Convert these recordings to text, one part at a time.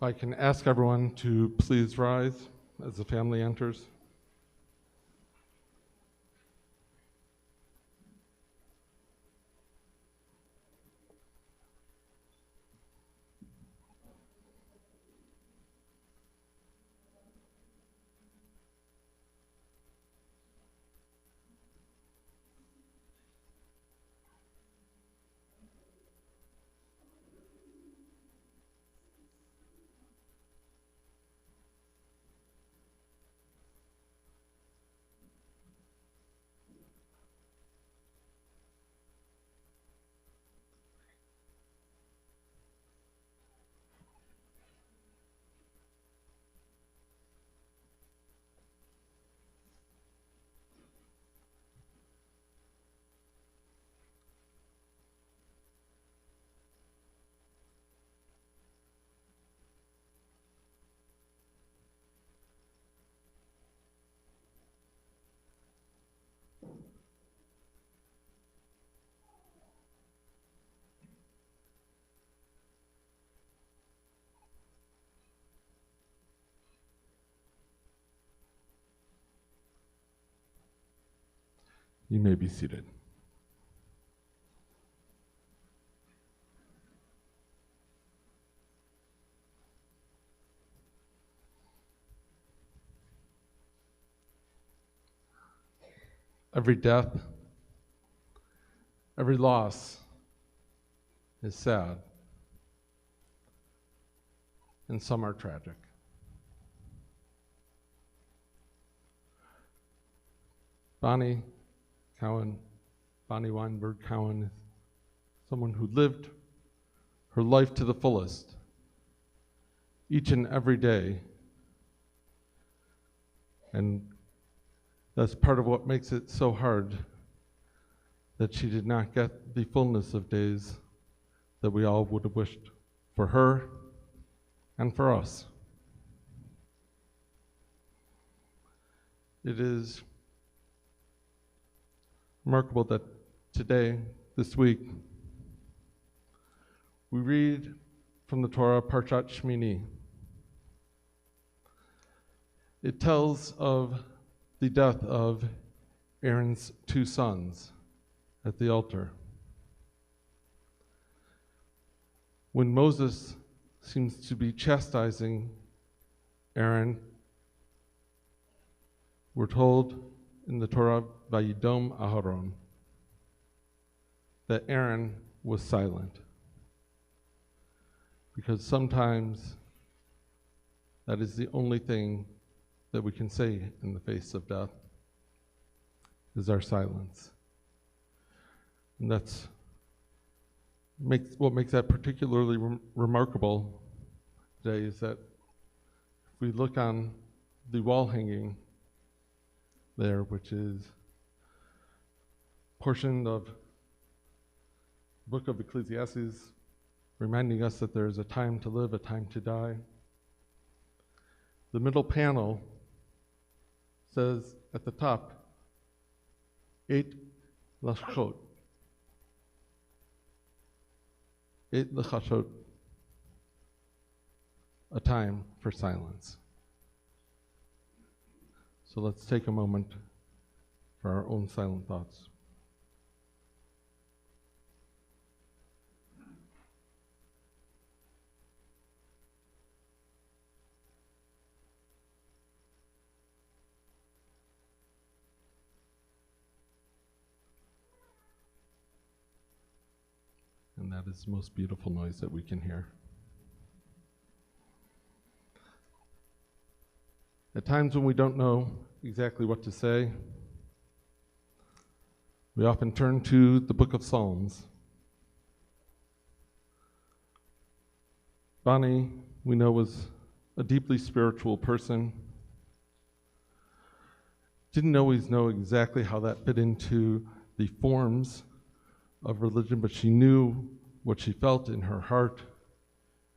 If I can ask everyone to please rise as the family enters. You may be seated. Every death, every loss is sad, and some are tragic. Bonnie Weinberg Cowan is someone who lived her life to the fullest, each and every day. And that's part of what makes it so hard that she did not get the fullness of days that we all would have wished for her and for us. It is remarkable that today, this week, we read from the Torah, Parshat Shmini. It tells of the death of Aaron's two sons at the altar. When Moses seems to be chastising Aaron, we're told in the Torah, Vayidom Aharon, that Aaron was silent. Because sometimes that is the only thing that we can say in the face of death, is our silence. And that's what makes that particularly remarkable today, is that if we look on the wall hanging there, which is a portion of the book of Ecclesiastes, reminding us that there is a time to live, a time to die. The middle panel says at the top, 8 lachot. 8 lachashot, a time for silence. So let's take a moment for our own silent thoughts. And that is the most beautiful noise that we can hear. At times when we don't know exactly what to say, we often turn to the book of Psalms. Bonnie, we know, was a deeply spiritual person. Didn't always know exactly how that fit into the forms of religion, but she knew what she felt in her heart,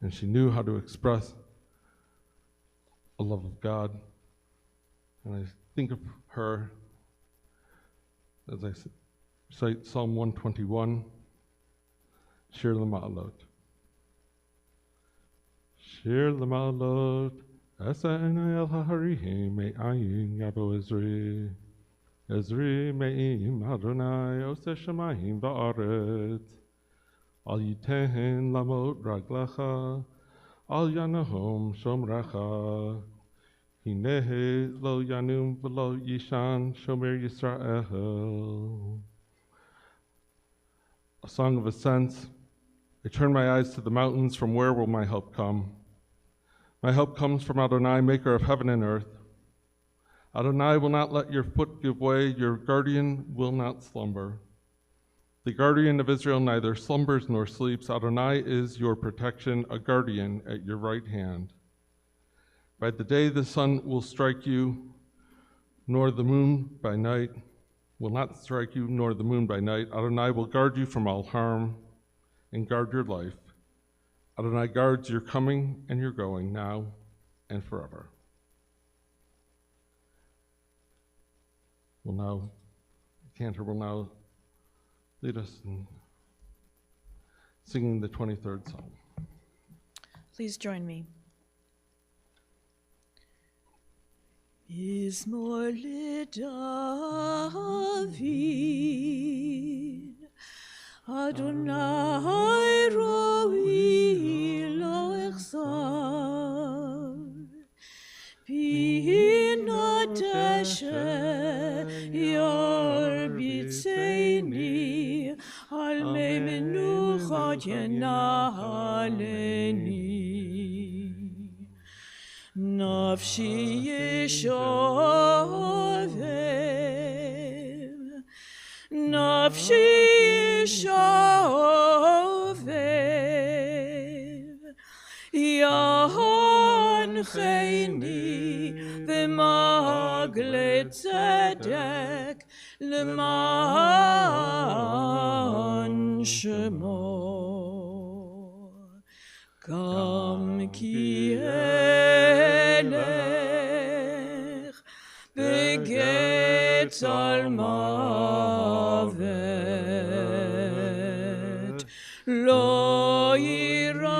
and she knew how to express a love of God. And I think of her as I cite Psalm 121, Shir L'Ma'alot. Shir l'malot, esa enai el ha'harihim, me'ayin yabo Ezri. Ezri me'im Adonai, ose shemayim va'aretz. Al yitehen lamot raglecha, al yanahom shomrecha. Hinehe lo yanum v'lo yishan shomer Yisrael. A song of ascent. I turn my eyes to the mountains, from where will my help come? My help comes from Adonai, maker of heaven and earth. Adonai will not let your foot give way, your guardian will not slumber. The guardian of Israel neither slumbers nor sleeps. Adonai is your protection, a guardian at your right hand. By the day the sun will strike you, nor the moon by night will not strike you, nor the moon by night. Adonai will guard you from all harm and guard your life. Adonai guards your coming and your going, now and forever. Cantor will now lead us in singing the 23rd Psalm. Please join me. Mizmor leDavid, Adonai roi lo echzar, binat asher yarbitzeni, al mei menuchot yanaleni. Nafshi yeshovev, nafshi yeshovev, yancheni v'magle tzedek l'man shemo. Kam ki elech beget al mavet lo yirara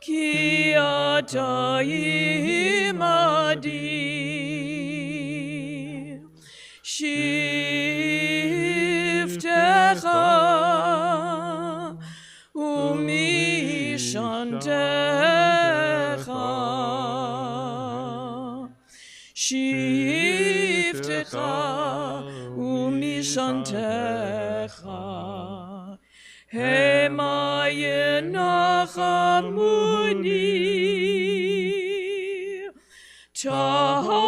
ki ata imadi shiftecha Shiftecha umishantecha hema yenachamuni taharach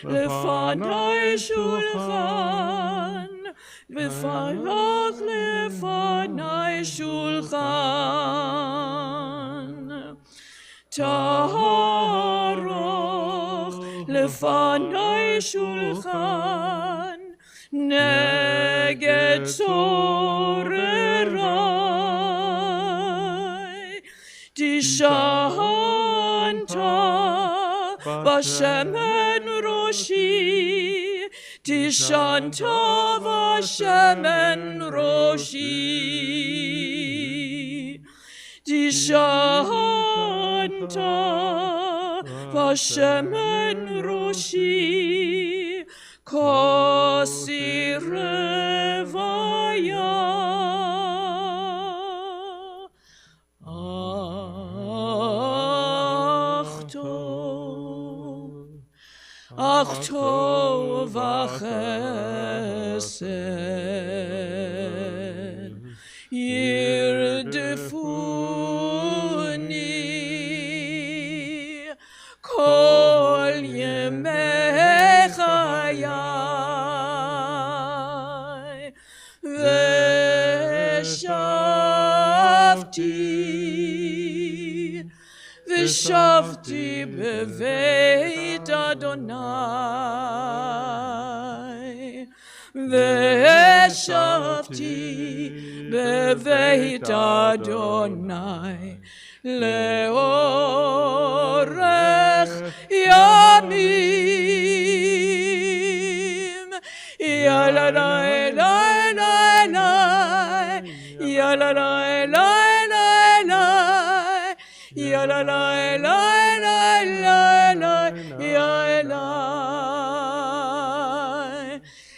lefanai shulchan v'farach lefanai shulchan taharach lefanai shulchan neged sorerai tishanta v'shemen roshi tishanta v'shemen roshi tishanta v'shemen roshi kosi revaya ach tov v'chesed yirdefuni kol yemei chayai v'shavti beveit Adonai v'shavti beveit Adonai leorech yamim yalanai lai lai lai ya la la la la la, ya la la la la la la, ya la,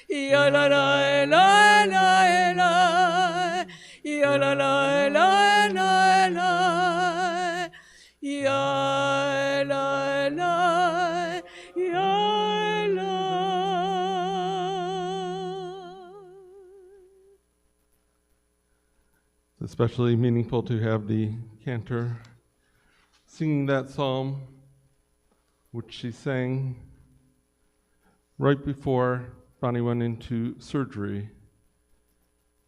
ya la la la la la, ya la la la la la, ya la la, ya la. It's especially meaningful to have the cantor singing that psalm, which she sang right before Bonnie went into surgery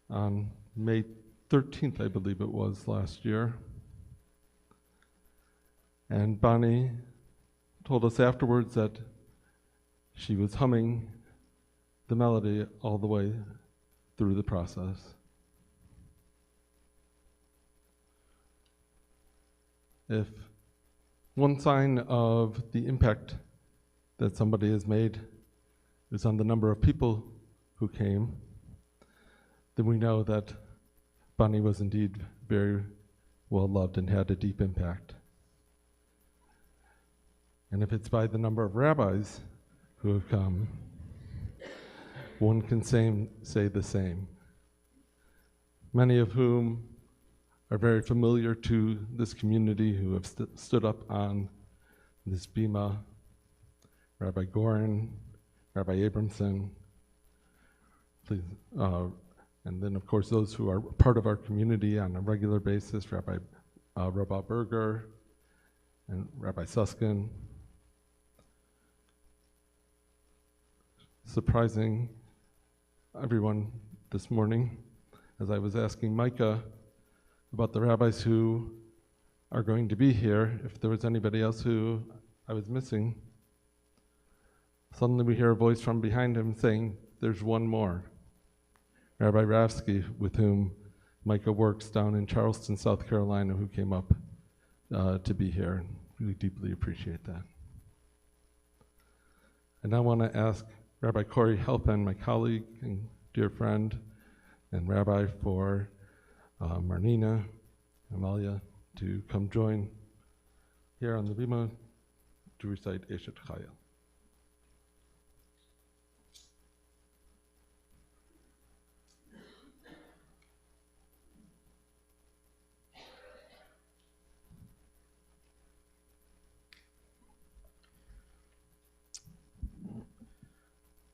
on May 13th, I believe it was, last year. And Bonnie told us afterwards that she was humming the melody all the way through the process. If one sign of the impact that somebody has made is on the number of people who came, then we know that Bonnie was indeed very well loved and had a deep impact. And if it's by the number of rabbis who have come, one can say the same, many of whom are very familiar to this community, who have stood up on this bima: Rabbi Gorin, Rabbi Abramson, please, and then of course those who are part of our community on a regular basis, Rabbi Berger and Rabbi Suskin. Surprising everyone this morning, as I was asking Micah about the rabbis who are going to be here, if there was anybody else who I was missing. Suddenly we hear a voice from behind him saying, "There's one more." Rabbi Ravsky, with whom Micah works down in Charleston, South Carolina, who came up to be here. We deeply appreciate that. And I want to ask Rabbi Corey Halpin, my colleague and dear friend, and Rabbi for Marnina, Amalia, to come join here on the bima to recite Eshet Chayil.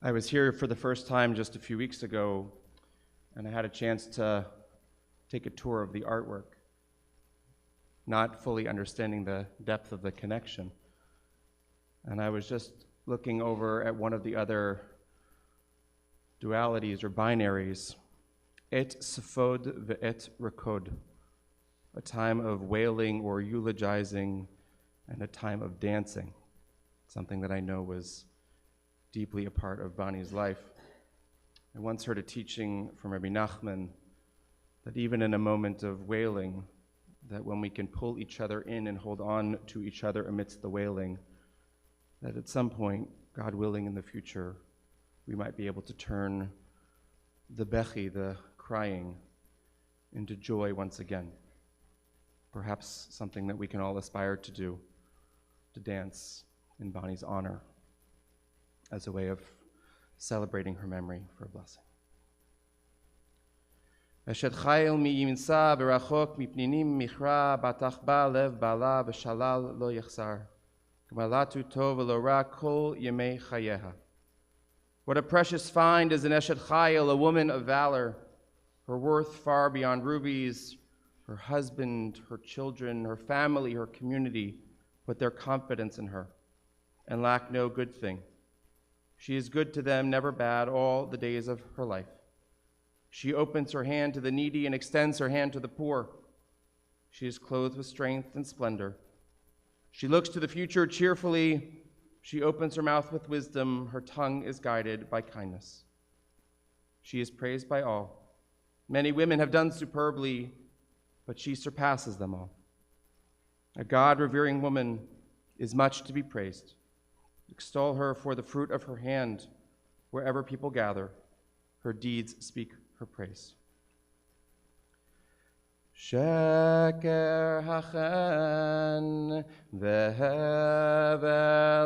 I was here for the first time just a few weeks ago, and I had a chance to take a tour of the artwork, not fully understanding the depth of the connection. And I was just looking over at one of the other dualities or binaries, et sefod ve'et rekod, a time of wailing or eulogizing and a time of dancing, something that I know was deeply a part of Bonnie's life. I once heard a teaching from Rabbi Nachman that even in a moment of wailing, that when we can pull each other in and hold on to each other amidst the wailing, that at some point, God willing in the future, we might be able to turn the bechi, the crying, into joy once again. Perhaps something that we can all aspire to do, to dance in Bonnie's honor, as a way of celebrating her memory for a blessing. Eshet chayil mi yimsa berachok mipninim michra batach ba lev bala v'shalal lo yachzar g'malatu tov v'lo ra kol yemei chayeha. What a precious find is an Eshet chayil, a woman of valor, her worth far beyond rubies. Her husband, her children, her family, her community put their confidence in her and lack no good thing. She is good to them, never bad, all the days of her life. She opens her hand to the needy and extends her hand to the poor. She is clothed with strength and splendor. She looks to the future cheerfully. She opens her mouth with wisdom. Her tongue is guided by kindness. She is praised by all. Many women have done superbly, but she surpasses them all. A God-revering woman is much to be praised. Extol her for the fruit of her hand wherever people gather. Her deeds speak her praise. שקר החן והבל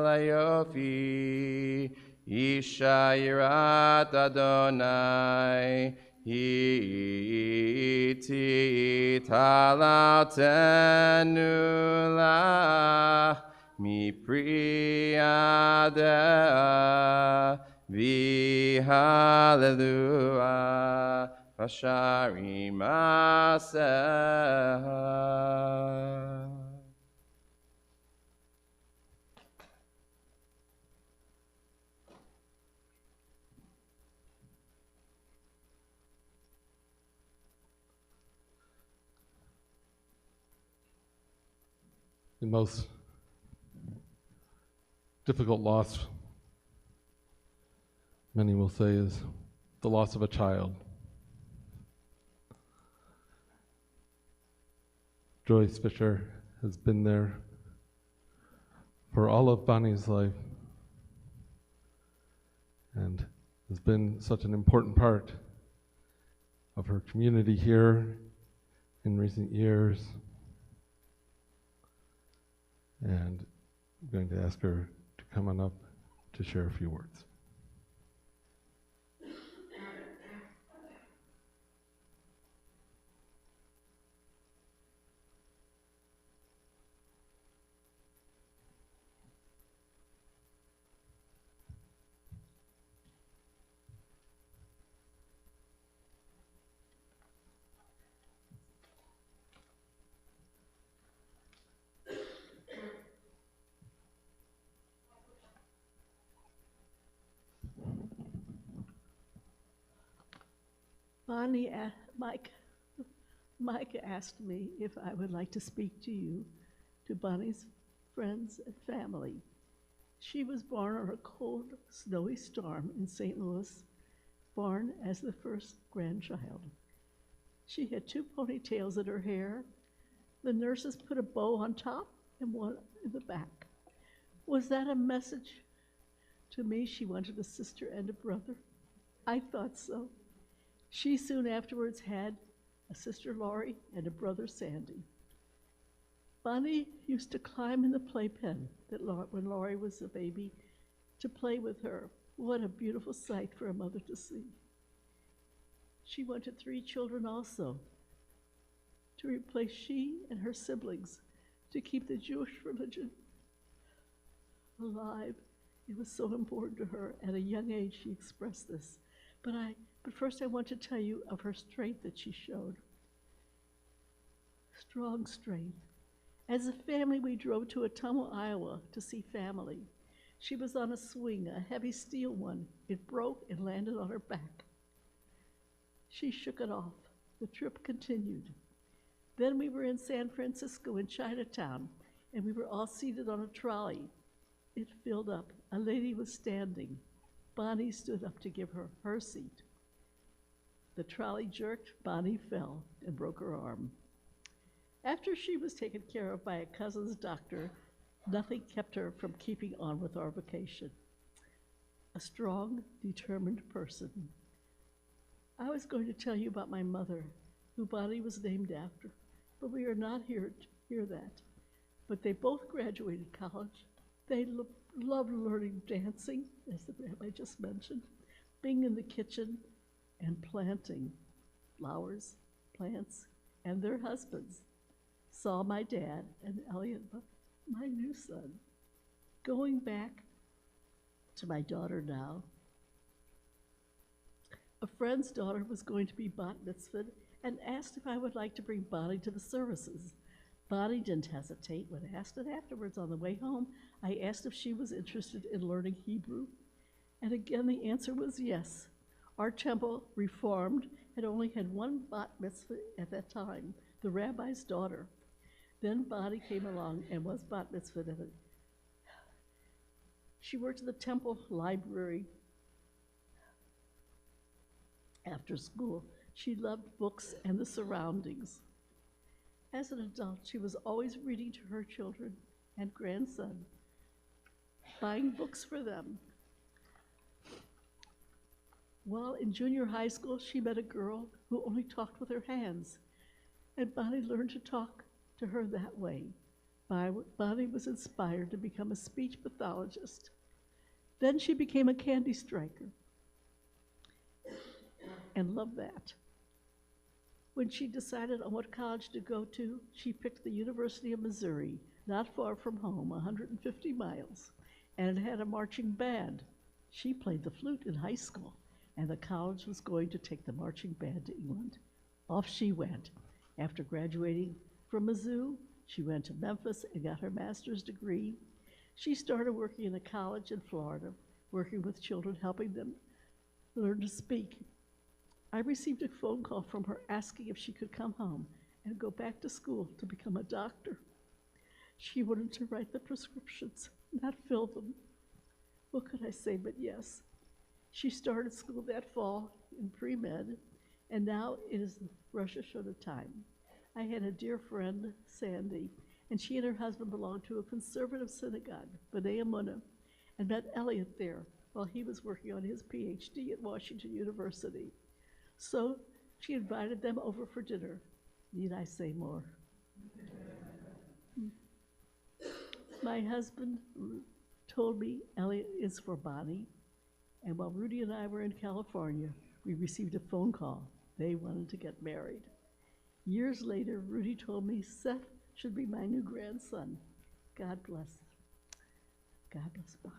היופי, אישה יראת אדוני, היא תתהללתנו לך מפרי ידיה, והללויה בשערים מעשיה. The most difficult loss, many will say, is the loss of a child. Joyce Fisher has been there for all of Bonnie's life and has been such an important part of her community here in recent years. And I'm going to ask her to come on up to share a few words. Bonnie, Mike asked me if I would like to speak to you, to Bonnie's friends and family. She was born on a cold, snowy storm in St. Louis, born as the first grandchild. She had 2 ponytails in her hair. The nurses put a bow on top and one in the back. Was that a message to me she wanted a sister and a brother? I thought so. She soon afterwards had a sister Laurie and a brother Sandy. Bonnie used to climb in the playpen when Laurie was a baby to play with her. What a beautiful sight for a mother to see. She wanted 3 children also to replace she and her siblings to keep the Jewish religion alive. It was so important to her. At a young age, she expressed this. But first I want to tell you of her strength that she showed. Strong strength. As a family, we drove to Ottumwa, Iowa to see family. She was on a swing, a heavy steel one. It broke and landed on her back. She shook it off. The trip continued. Then we were in San Francisco in Chinatown, and we were all seated on a trolley. It filled up. A lady was standing. Bonnie stood up to give her her seat. The trolley jerked, Bonnie fell and broke her arm. After she was taken care of by a cousin's doctor, nothing kept her from keeping on with our vacation. A strong, determined person. I was going to tell you about my mother, who Bonnie was named after, but we are not here to hear that. But they both graduated college. They loved learning dancing, as the rabbi just mentioned, being in the kitchen, and planting flowers, plants, and their husbands saw my dad and Elliot, my new son. Going back to my daughter now, a friend's daughter was going to be bat mitzvahed and asked if I would like to bring Bonnie to the services. Bonnie didn't hesitate when asked, and afterwards on the way home, I asked if she was interested in learning Hebrew, and again the answer was yes. Our temple, reformed, had only had 1 bat mitzvah at that time, the rabbi's daughter. Then Bonnie came along and was bat mitzvahed. She worked at the temple library after school. She loved books and the surroundings. As an adult, she was always reading to her children and grandson, buying books for them. While in junior high school, she met a girl who only talked with her hands. and Bonnie learned to talk to her that way. Bonnie was inspired to become a speech pathologist. Then she became a candy striker and loved that. When she decided on what college to go to, she picked the University of Missouri, not far from home, 150 miles, and it had a marching band. She played the flute in high school, and the college was going to take the marching band to England. Off she went. After graduating from Mizzou, she went to Memphis and got her master's degree. She started working in a college in Florida, working with children, helping them learn to speak. I received a phone call from her asking if she could come home and go back to school to become a doctor. She wanted to write the prescriptions, not fill them. What could I say but yes? She started school that fall in pre-med, and now it is Rosh Hashanah time. I had a dear friend, Sandy, and she and her husband belonged to a conservative synagogue, B'nai Emunah, and met Elliot there while he was working on his PhD at Washington University. So she invited them over for dinner. Need I say more? My husband told me Elliot is for Bonnie, and while Rudy and I were in California, we received a phone call. They wanted to get married. Years later, Rudy told me Seth should be my new grandson. God bless. God bless Bonnie.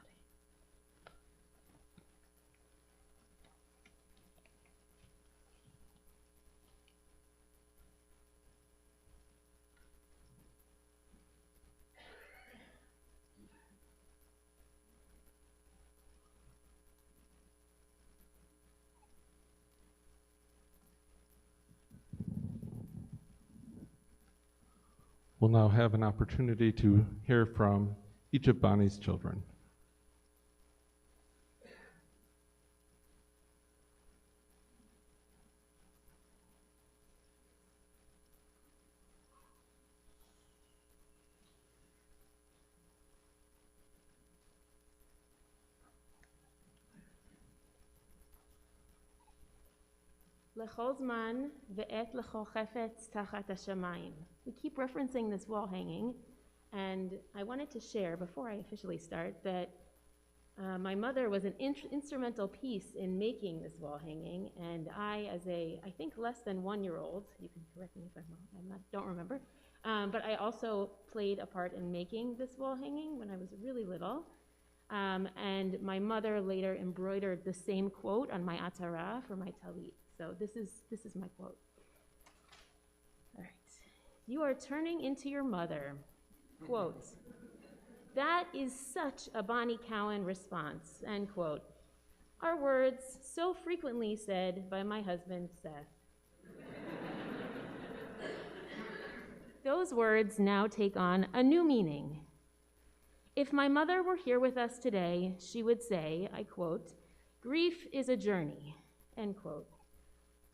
We'll now have an opportunity to hear from each of Bonnie's children. Lechol zman ve'et lechol chefetz tachat hashamayim. We keep referencing this wall hanging, and I wanted to share, before I officially start, that my mother was an instrumental piece in making this wall hanging, and I, as I think less than 1-year-old, you can correct me if I'm wrong, don't remember, but I also played a part in making this wall hanging when I was really little. And my mother later embroidered the same quote on my atara for my talit. So this is my quote. All right. You are turning into your mother. Quote. That is such a Bonnie Cowan response, end quote. Are words so frequently said by my husband, Seth. Those words now take on a new meaning. If my mother were here with us today, she would say, I quote, grief is a journey, end quote.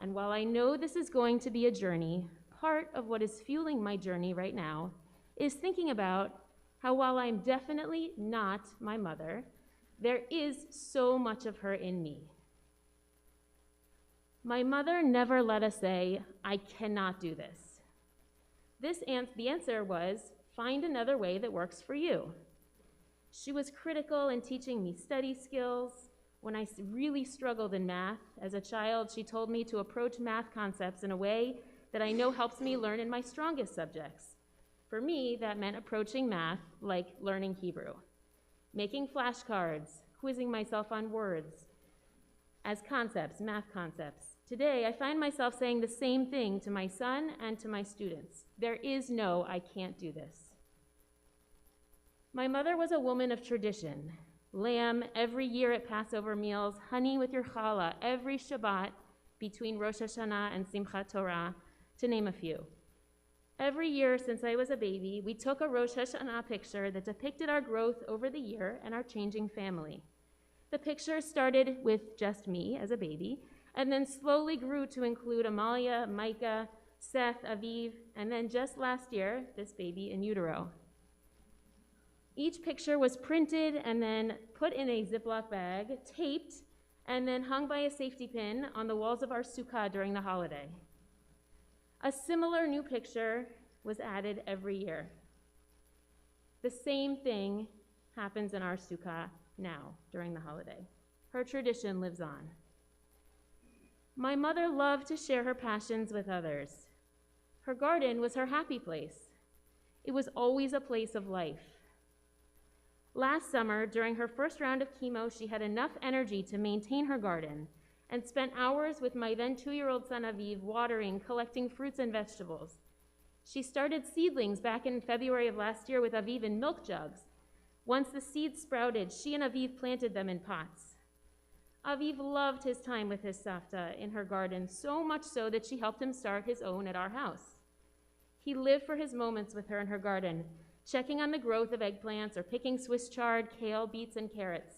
And while I know this is going to be a journey, part of what is fueling my journey right now is thinking about how while I'm definitely not my mother, there is so much of her in me. My mother never let us say, I cannot do this. The answer was, find another way that works for you. She was critical in teaching me study skills. When I really struggled in math as a child, she told me to approach math concepts in a way that I know helps me learn in my strongest subjects. For me, that meant approaching math like learning Hebrew, making flashcards, quizzing myself on words as concepts, math concepts. Today, I find myself saying the same thing to my son and to my students. There is no, I can't do this. My mother was a woman of tradition. Lamb every year at Passover meals, honey with your challah every Shabbat between Rosh Hashanah and Simchat Torah, to name a few. Every year since I was a baby, we took a Rosh Hashanah picture that depicted our growth over the year and our changing family. The picture started with just me as a baby, and then slowly grew to include Amalia, Micah, Seth, Aviv, and then just last year, this baby in utero. Each picture was printed and then put in a Ziploc bag, taped, and then hung by a safety pin on the walls of our sukkah during the holiday. A similar new picture was added every year. The same thing happens in our sukkah now during the holiday. Her tradition lives on. My mother loved to share her passions with others. Her garden was her happy place. It was always a place of life. Last summer, during her first round of chemo, she had enough energy to maintain her garden and spent hours with my then 2-year-old son Aviv watering, collecting fruits and vegetables. She started seedlings back in February of last year with Aviv in milk jugs. Once the seeds sprouted, she and Aviv planted them in pots. Aviv loved his time with his savta in her garden, so much so that she helped him start his own at our house. He lived for his moments with her in her garden, checking on the growth of eggplants or picking Swiss chard, kale, beets, and carrots.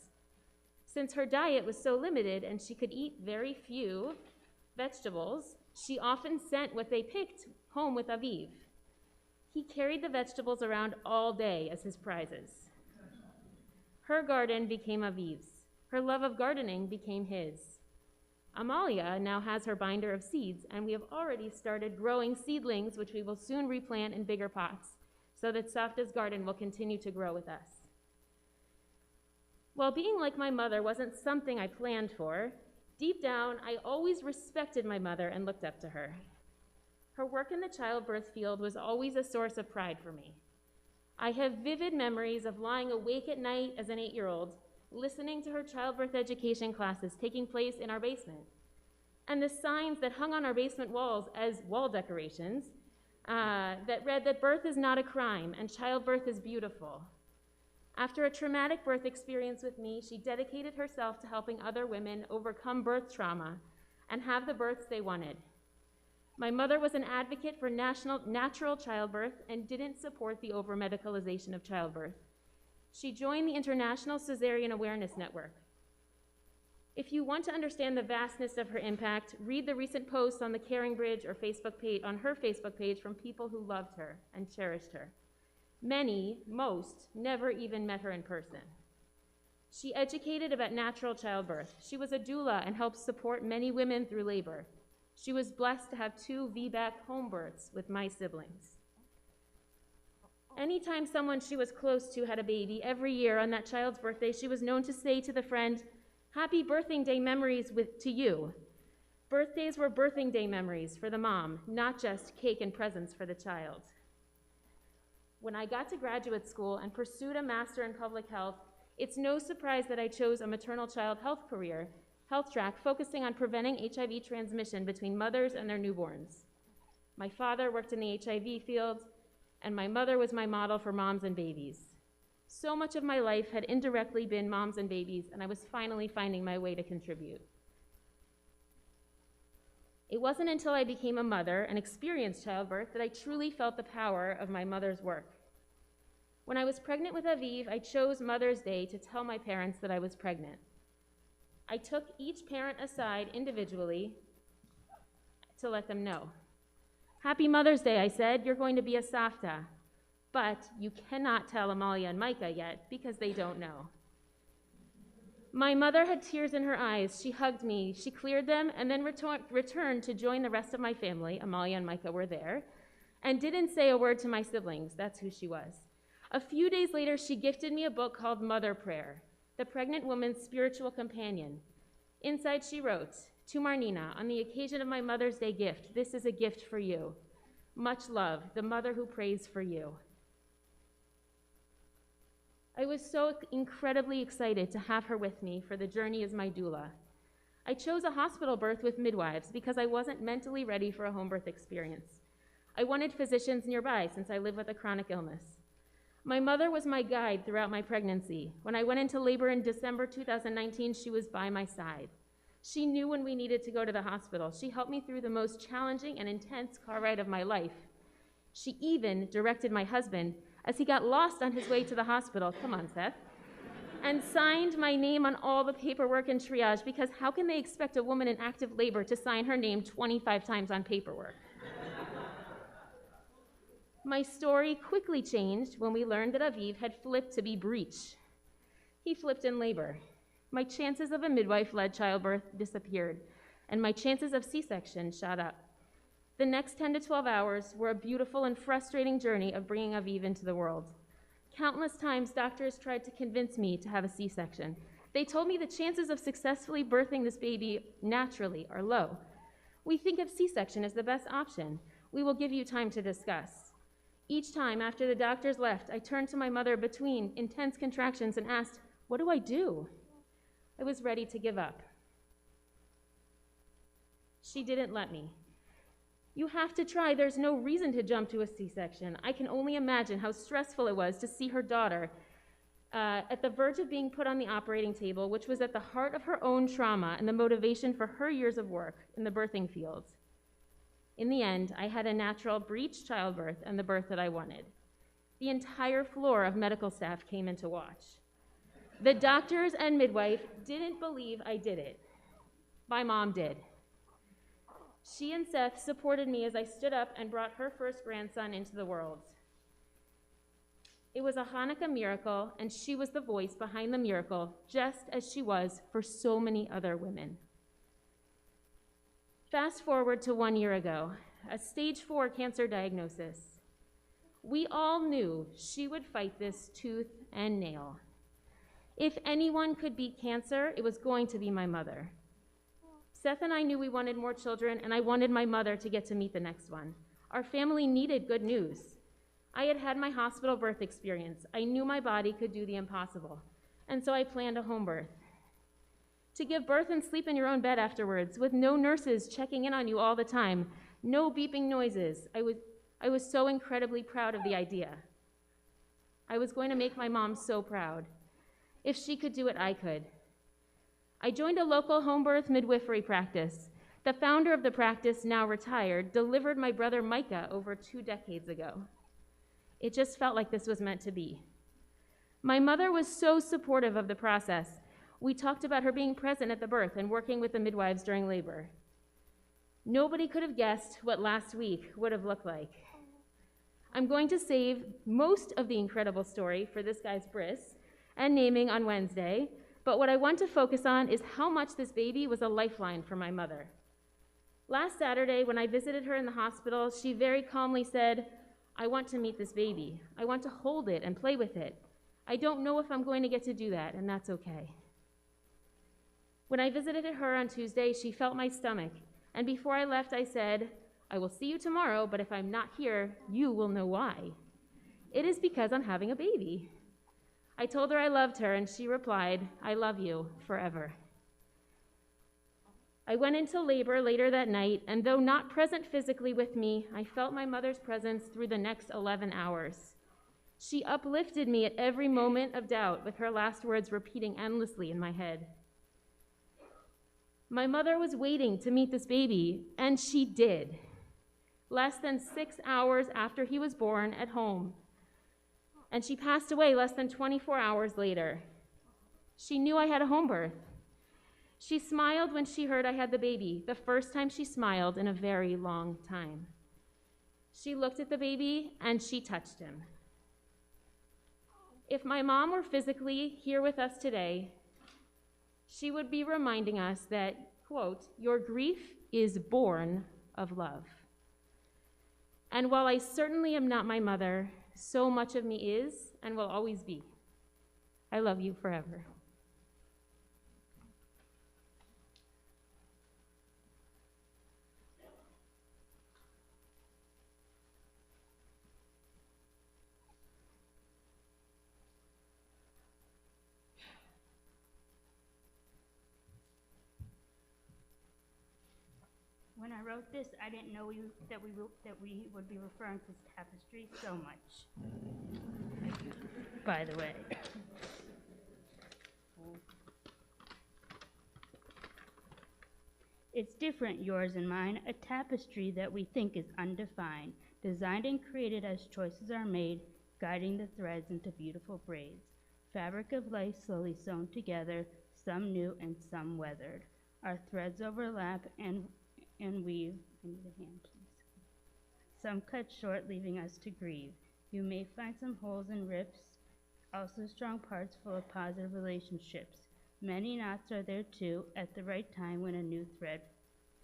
Since her diet was so limited and she could eat very few vegetables, she often sent what they picked home with Aviv. He carried the vegetables around all day as his prizes. Her garden became Aviv's. Her love of gardening became his. Amalia now has her binder of seeds, and we have already started growing seedlings, which we will soon replant in bigger pots, so that Savta's garden will continue to grow with us. While being like my mother wasn't something I planned for, deep down, I always respected my mother and looked up to her. Her work in the childbirth field was always a source of pride for me. I have vivid memories of lying awake at night as an 8-year-old, listening to her childbirth education classes taking place in our basement, and the signs that hung on our basement walls as wall decorations that read that birth is not a crime and childbirth is beautiful. After a traumatic birth experience with me, she dedicated herself to helping other women overcome birth trauma and have the births they wanted. My mother was an advocate for natural childbirth and didn't support the over-medicalization of childbirth. She joined the International Caesarean Awareness Network. If you want to understand the vastness of her impact, read the recent posts on the Caring Bridge or on her Facebook page from people who loved her and cherished her. Most, never even met her in person. She educated about natural childbirth. She was a doula and helped support many women through labor. She was blessed to have 2 VBAC home births with my siblings. Anytime someone she was close to had a baby, every year on that child's birthday, she was known to say to the friend, "Happy birthing day memories to you." Birthdays were birthing day memories for the mom, not just cake and presents for the child. When I got to graduate school and pursued a master in public health, it's no surprise that I chose a maternal child health track, focusing on preventing HIV transmission between mothers and their newborns. My father worked in the HIV field, and my mother was my model for moms and babies. So much of my life had indirectly been moms and babies, and I was finally finding my way to contribute. It wasn't until I became a mother and experienced childbirth that I truly felt the power of my mother's work. When I was pregnant with Aviv, I chose Mother's Day to tell my parents that I was pregnant. I took each parent aside individually to let them know. "Happy Mother's Day," I said. "You're going to be a savta, but you cannot tell Amalia and Micah yet because they don't know." My mother had tears in her eyes. She hugged me, she cleared them, and then returned to join the rest of my family. Amalia and Micah were there, and didn't say a word to my siblings. That's who she was. A few days later, she gifted me a book called Mother Prayer, the pregnant woman's spiritual companion. Inside she wrote, "To Marnina, on the occasion of my Mother's Day gift, this is a gift for you. Much love, the mother who prays for you." I was so incredibly excited to have her with me for the journey as my doula. I chose a hospital birth with midwives because I wasn't mentally ready for a home birth experience. I wanted physicians nearby since I live with a chronic illness. My mother was my guide throughout my pregnancy. When I went into labor in December 2019, she was by my side. She knew when we needed to go to the hospital. She helped me through the most challenging and intense car ride of my life. She even directed my husband as he got lost on his way to the hospital, come on, Seth, and signed my name on all the paperwork and triage, because how can they expect a woman in active labor to sign her name 25 times on paperwork? My story quickly changed when we learned that Aviv had flipped to be breech. He flipped in labor. My chances of a midwife-led childbirth disappeared, and my chances of C-section shot up. The next 10 to 12 hours were a beautiful and frustrating journey of bringing Aviv into the world. Countless times, doctors tried to convince me to have a C-section. They told me the chances of successfully birthing this baby naturally are low. We think of C-section as the best option. We will give you time to discuss. Each time after the doctors left, I turned to my mother between intense contractions and asked, "What do I do?" I was ready to give up. She didn't let me. "You have to try. There's no reason to jump to a C-section." I can only imagine how stressful it was to see her daughter at the verge of being put on the operating table, which was at the heart of her own trauma and the motivation for her years of work in the birthing field. In the end, I had a natural breech childbirth and the birth that I wanted. The entire floor of medical staff came in to watch. The doctors and midwife didn't believe I did it. My mom did. She and Seth supported me as I stood up and brought her first grandson into the world. It was a Hanukkah miracle, and she was the voice behind the miracle, just as she was for so many other women. Fast forward to 1 year ago, a stage 4 cancer diagnosis. We all knew she would fight this tooth and nail. If anyone could beat cancer, it was going to be my mother. Seth and I knew we wanted more children, and I wanted my mother to get to meet the next one. Our family needed good news. I had had my hospital birth experience. I knew my body could do the impossible, and so I planned a home birth. To give birth and sleep in your own bed afterwards, with no nurses checking in on you all the time, no beeping noises. I was so incredibly proud of the idea. I was going to make my mom so proud. If she could do it, I could. I joined a local home birth midwifery practice. The founder of the practice, now retired, delivered my brother Micah over 2 decades ago. It just felt like this was meant to be. My mother was so supportive of the process. We talked about her being present at the birth and working with the midwives during labor. Nobody could have guessed what last week would have looked like. I'm going to save most of the incredible story for this guy's bris and naming on Wednesday, but what I want to focus on is how much this baby was a lifeline for my mother. Last Saturday, when I visited her in the hospital, she very calmly said, "I want to meet this baby. I want to hold it and play with it. I don't know if I'm going to get to do that, and that's okay." When I visited her on Tuesday, she felt my stomach, and before I left, I said, "I will see you tomorrow, but if I'm not here, you will know why. It is because I'm having a baby." I told her I loved her, and she replied, "I love you forever." I went into labor later that night, and though not present physically with me, I felt my mother's presence through the next 11 hours. She uplifted me at every moment of doubt, with her last words repeating endlessly in my head. My mother was waiting to meet this baby, and she did. Less than 6 hours after he was born at home, and she passed away less than 24 hours later. She knew I had a home birth. She smiled when she heard I had the baby, the first time she smiled in a very long time. She looked at the baby and she touched him. If my mom were physically here with us today, she would be reminding us that, quote, "Your grief is born of love." And while I certainly am not my mother, so much of me is and will always be. I love you forever. When I wrote this, I didn't know that we would be referring to tapestry so much. By the way. It's different, yours and mine, a tapestry that we think is undefined, designed and created as choices are made, guiding the threads into beautiful braids. Fabric of life slowly sewn together, some new and some weathered. Our threads overlap and weave. I need a hand, please. Some cut short, leaving us to grieve. You may find some holes and rips, also strong parts full of positive relationships. Many knots are there too, at the right time when a new thread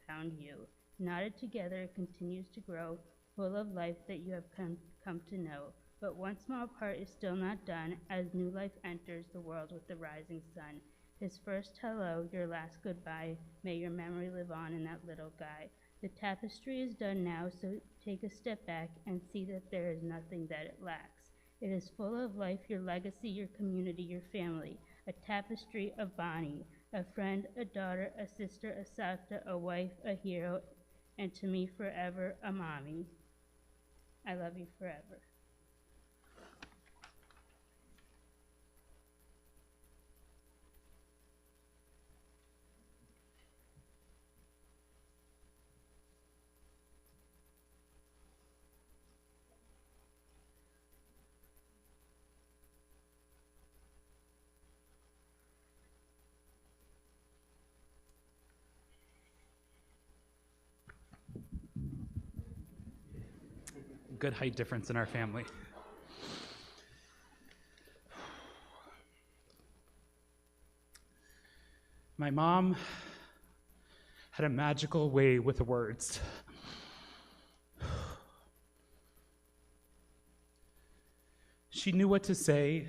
found you. Knotted together, it continues to grow, full of life that you have come to know. But one small part is still not done, as new life enters the world with the rising sun. His first hello, your last goodbye, may your memory live on in that little guy. The tapestry is done now, so take a step back and see that there is nothing that it lacks. It is full of life, your legacy, your community, your family. A tapestry of Bonnie, a friend, a daughter, a sister, a savta, a wife, a hero, and to me forever, a mommy. I love you forever. Good height difference in our family. My mom had a magical way with the words. She knew what to say.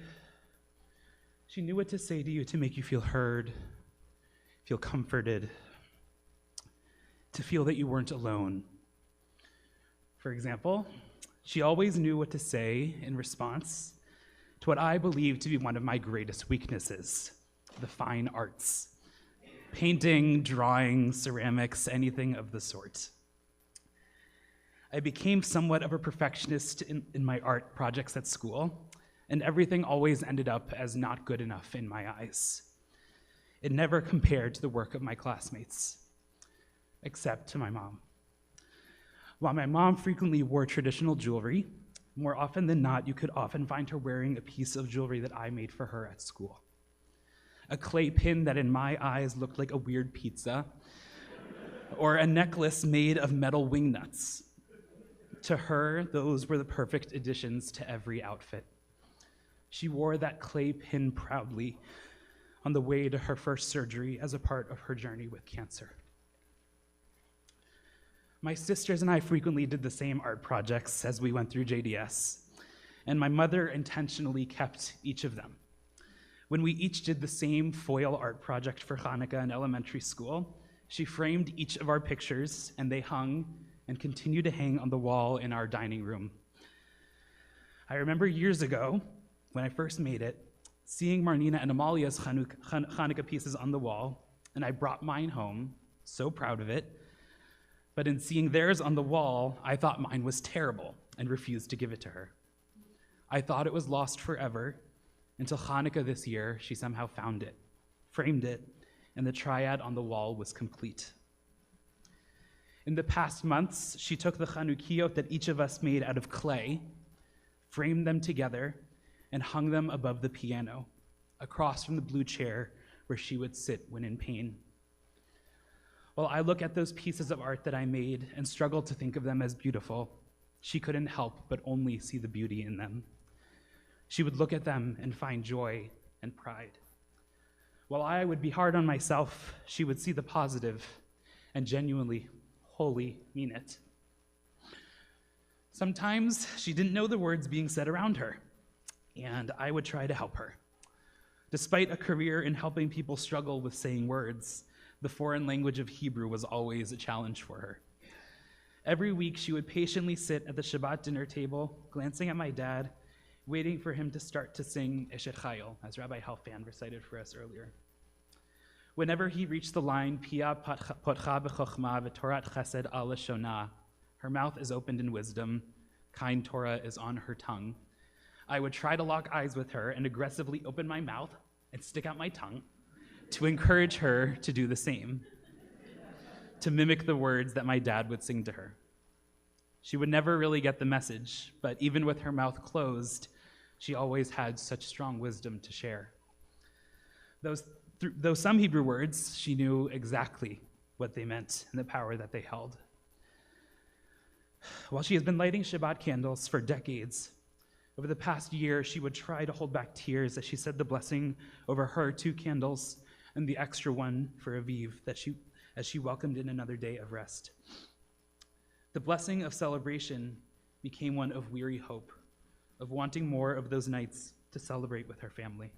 She knew what to say to you to make you feel heard, feel comforted, to feel that you weren't alone. For example, she always knew what to say in response to what I believe to be one of my greatest weaknesses, the fine arts. Painting, drawing, ceramics, anything of the sort. I became somewhat of a perfectionist in my art projects at school, and everything always ended up as not good enough in my eyes. It never compared to the work of my classmates, except to my mom. While my mom frequently wore traditional jewelry, more often than not, you could often find her wearing a piece of jewelry that I made for her at school. A clay pin that in my eyes looked like a weird pizza, or a necklace made of metal wingnuts. To her, those were the perfect additions to every outfit. She wore that clay pin proudly on the way to her first surgery as a part of her journey with cancer. My sisters and I frequently did the same art projects as we went through JDS, and my mother intentionally kept each of them. When we each did the same foil art project for Hanukkah in elementary school, she framed each of our pictures, and they hung and continue to hang on the wall in our dining room. I remember years ago, when I first made it, seeing Marnina and Amalia's Hanukkah pieces on the wall, and I brought mine home, so proud of it. But in seeing theirs on the wall, I thought mine was terrible and refused to give it to her. I thought it was lost forever, until Hanukkah this year, she somehow found it, framed it, and the triad on the wall was complete. In the past months, she took the Chanukiot that each of us made out of clay, framed them together, and hung them above the piano, across from the blue chair where she would sit when in pain. While I look at those pieces of art that I made and struggle to think of them as beautiful, she couldn't help but only see the beauty in them. She would look at them and find joy and pride. While I would be hard on myself, she would see the positive and genuinely, wholly mean it. Sometimes she didn't know the words being said around her, and I would try to help her. Despite a career in helping people struggle with saying words, the foreign language of Hebrew was always a challenge for her. Every week, she would patiently sit at the Shabbat dinner table, glancing at my dad, waiting for him to start to sing Eshet Chayil, as Rabbi Halfan recited for us earlier. Whenever he reached the line, Pia potcha b'chochma v'torat chesed al lashona, her mouth is opened in wisdom, kind Torah is on her tongue, I would try to lock eyes with her and aggressively open my mouth and stick out my tongue to encourage her to do the same, to mimic the words that my dad would sing to her. She would never really get the message, but even with her mouth closed, she always had such strong wisdom to share. Though some Hebrew words, she knew exactly what they meant and the power that they held. While she has been lighting Shabbat candles for decades, over the past year, she would try to hold back tears as she said the blessing over her 2 candles and the extra one for Aviv as she welcomed in another day of rest. The blessing of celebration became one of weary hope, of wanting more of those nights to celebrate with her family.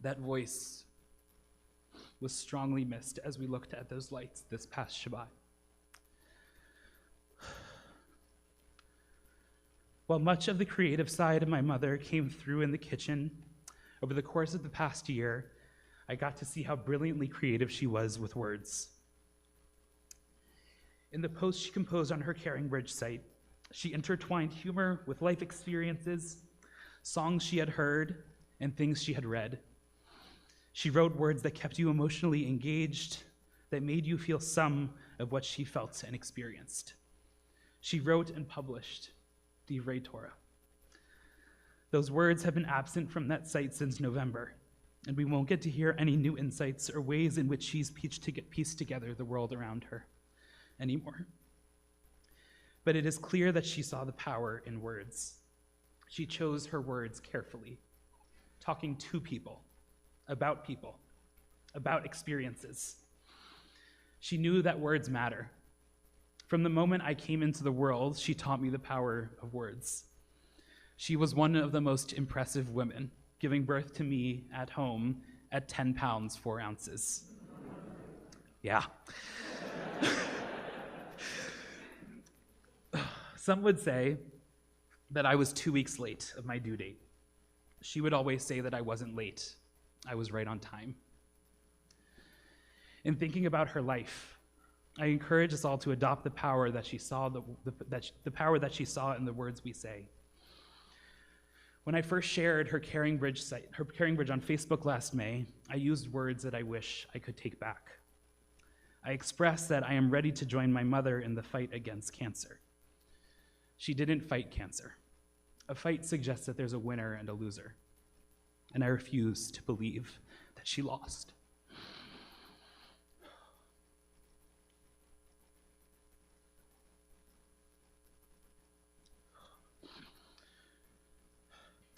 That voice was strongly missed as we looked at those lights this past Shabbat. While much of the creative side of my mother came through in the kitchen, over the course of the past year, I got to see how brilliantly creative she was with words. In the post she composed on her Caring Bridge site, she intertwined humor with life experiences, songs she had heard, and things she had read. She wrote words that kept you emotionally engaged, that made you feel some of what she felt and experienced. She wrote and published Divrei Torah. Those words have been absent from that site since November, and we won't get to hear any new insights or ways in which she's pieced together the world around her anymore. But it is clear that she saw the power in words. She chose her words carefully, talking to people, about experiences. She knew that words matter. From the moment I came into the world, she taught me the power of words. She was one of the most impressive women, giving birth to me at home at 10 pounds, 4 ounces. Yeah. Some would say that I was 2 weeks late of my due date. She would always say that I wasn't late. I was right on time. In thinking about her life, I encourage us all to adopt the power that she saw, the power that she saw in the words we say. When I first shared her Caring Bridge on Facebook last May, I used words that I wish I could take back. I expressed that I am ready to join my mother in the fight against cancer. She didn't fight cancer. A fight suggests that there's a winner and a loser, and I refuse to believe that she lost.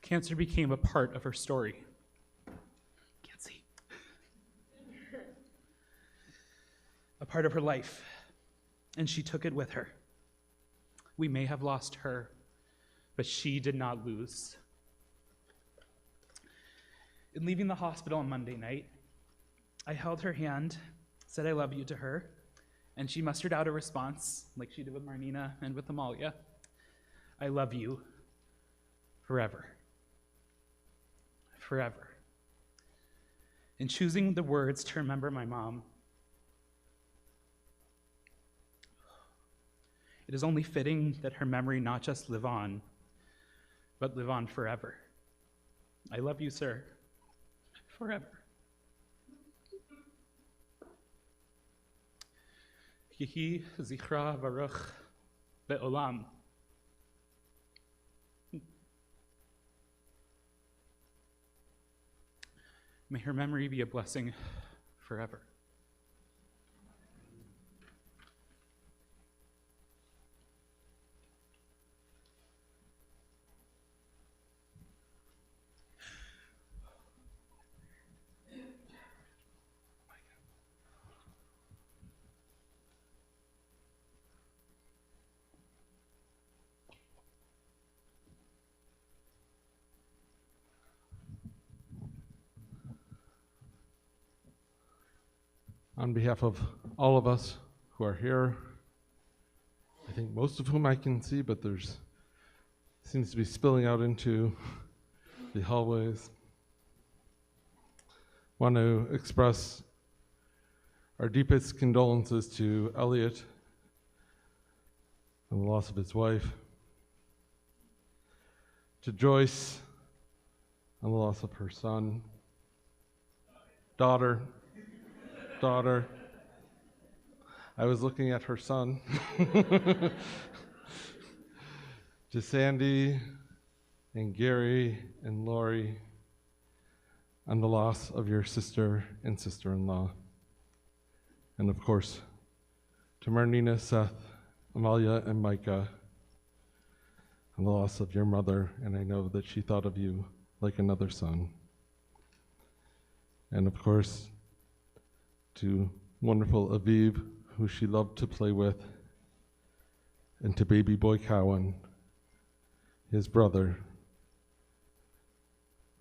Cancer became a part of her story. Can't see. A part of her life, and she took it with her. We may have lost her, but she did not lose. In leaving the hospital on Monday night, I held her hand, said I love you to her, and she mustered out a response, like she did with Marnina and with Amalia. I love you forever. Forever. In choosing the words to remember my mom, it is only fitting that her memory not just live on, but live on forever. I love you, sir, forever. Yehi zichra baruch le'olam. May her memory be a blessing forever. On behalf of all of us who are here, I think most of whom I can see, but there's seems to be spilling out into the hallways. Want to express our deepest condolences to Elliot on the loss of his wife, to Joyce on the loss of her son, daughter. I was looking at her son. To Sandy and Gary and Lori on the loss of your sister and sister-in-law. And of course, to Marnina, Seth, Amalia, and Micah on the loss of your mother, and I know that she thought of you like another son. And of course, to wonderful Aviv, who she loved to play with, and to baby boy Cowan, his brother,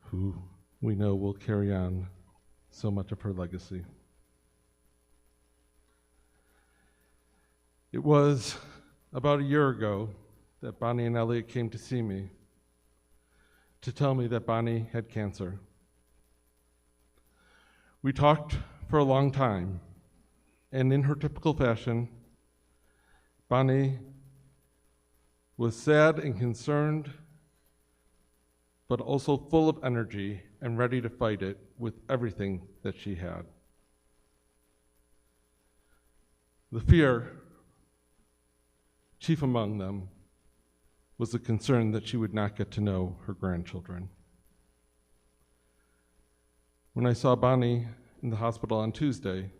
who we know will carry on so much of her legacy. It was about a year ago that Bonnie and Elliot came to see me to tell me that Bonnie had cancer. We talked for a long time, and in her typical fashion, Bonnie was sad and concerned, but also full of energy and ready to fight it with everything that she had. The fear, chief among them, was the concern that she would not get to know her grandchildren. When I saw Bonnie in the hospital on Tuesday,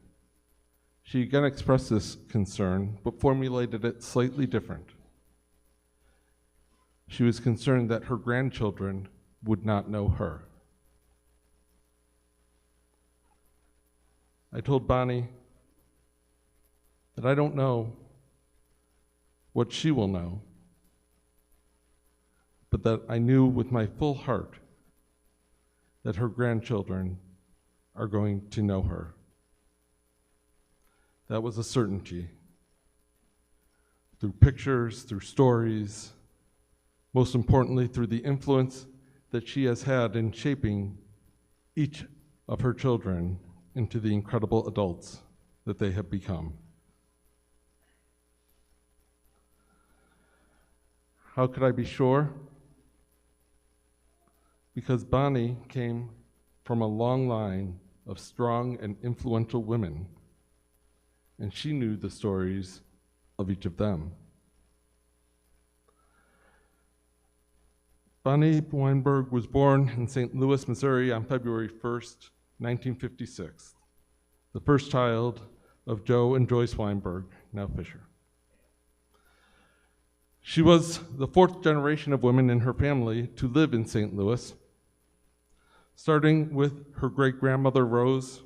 she again expressed this concern, but formulated it slightly different. She was concerned that her grandchildren would not know her. I told Bonnie that I don't know what she will know, but that I knew with my full heart that her grandchildren are going to know her. That was a certainty. Through pictures, through stories, most importantly, through the influence that she has had in shaping each of her children into the incredible adults that they have become. How could I be sure? Because Bonnie came from a long line of strong and influential women, and she knew the stories of each of them. Bonnie Weinberg was born in St. Louis, Missouri on February 1st, 1956, the first child of Joe and Joyce Weinberg, now Fisher. She was the fourth generation of women in her family to live in St. Louis, starting with her great-grandmother Rose,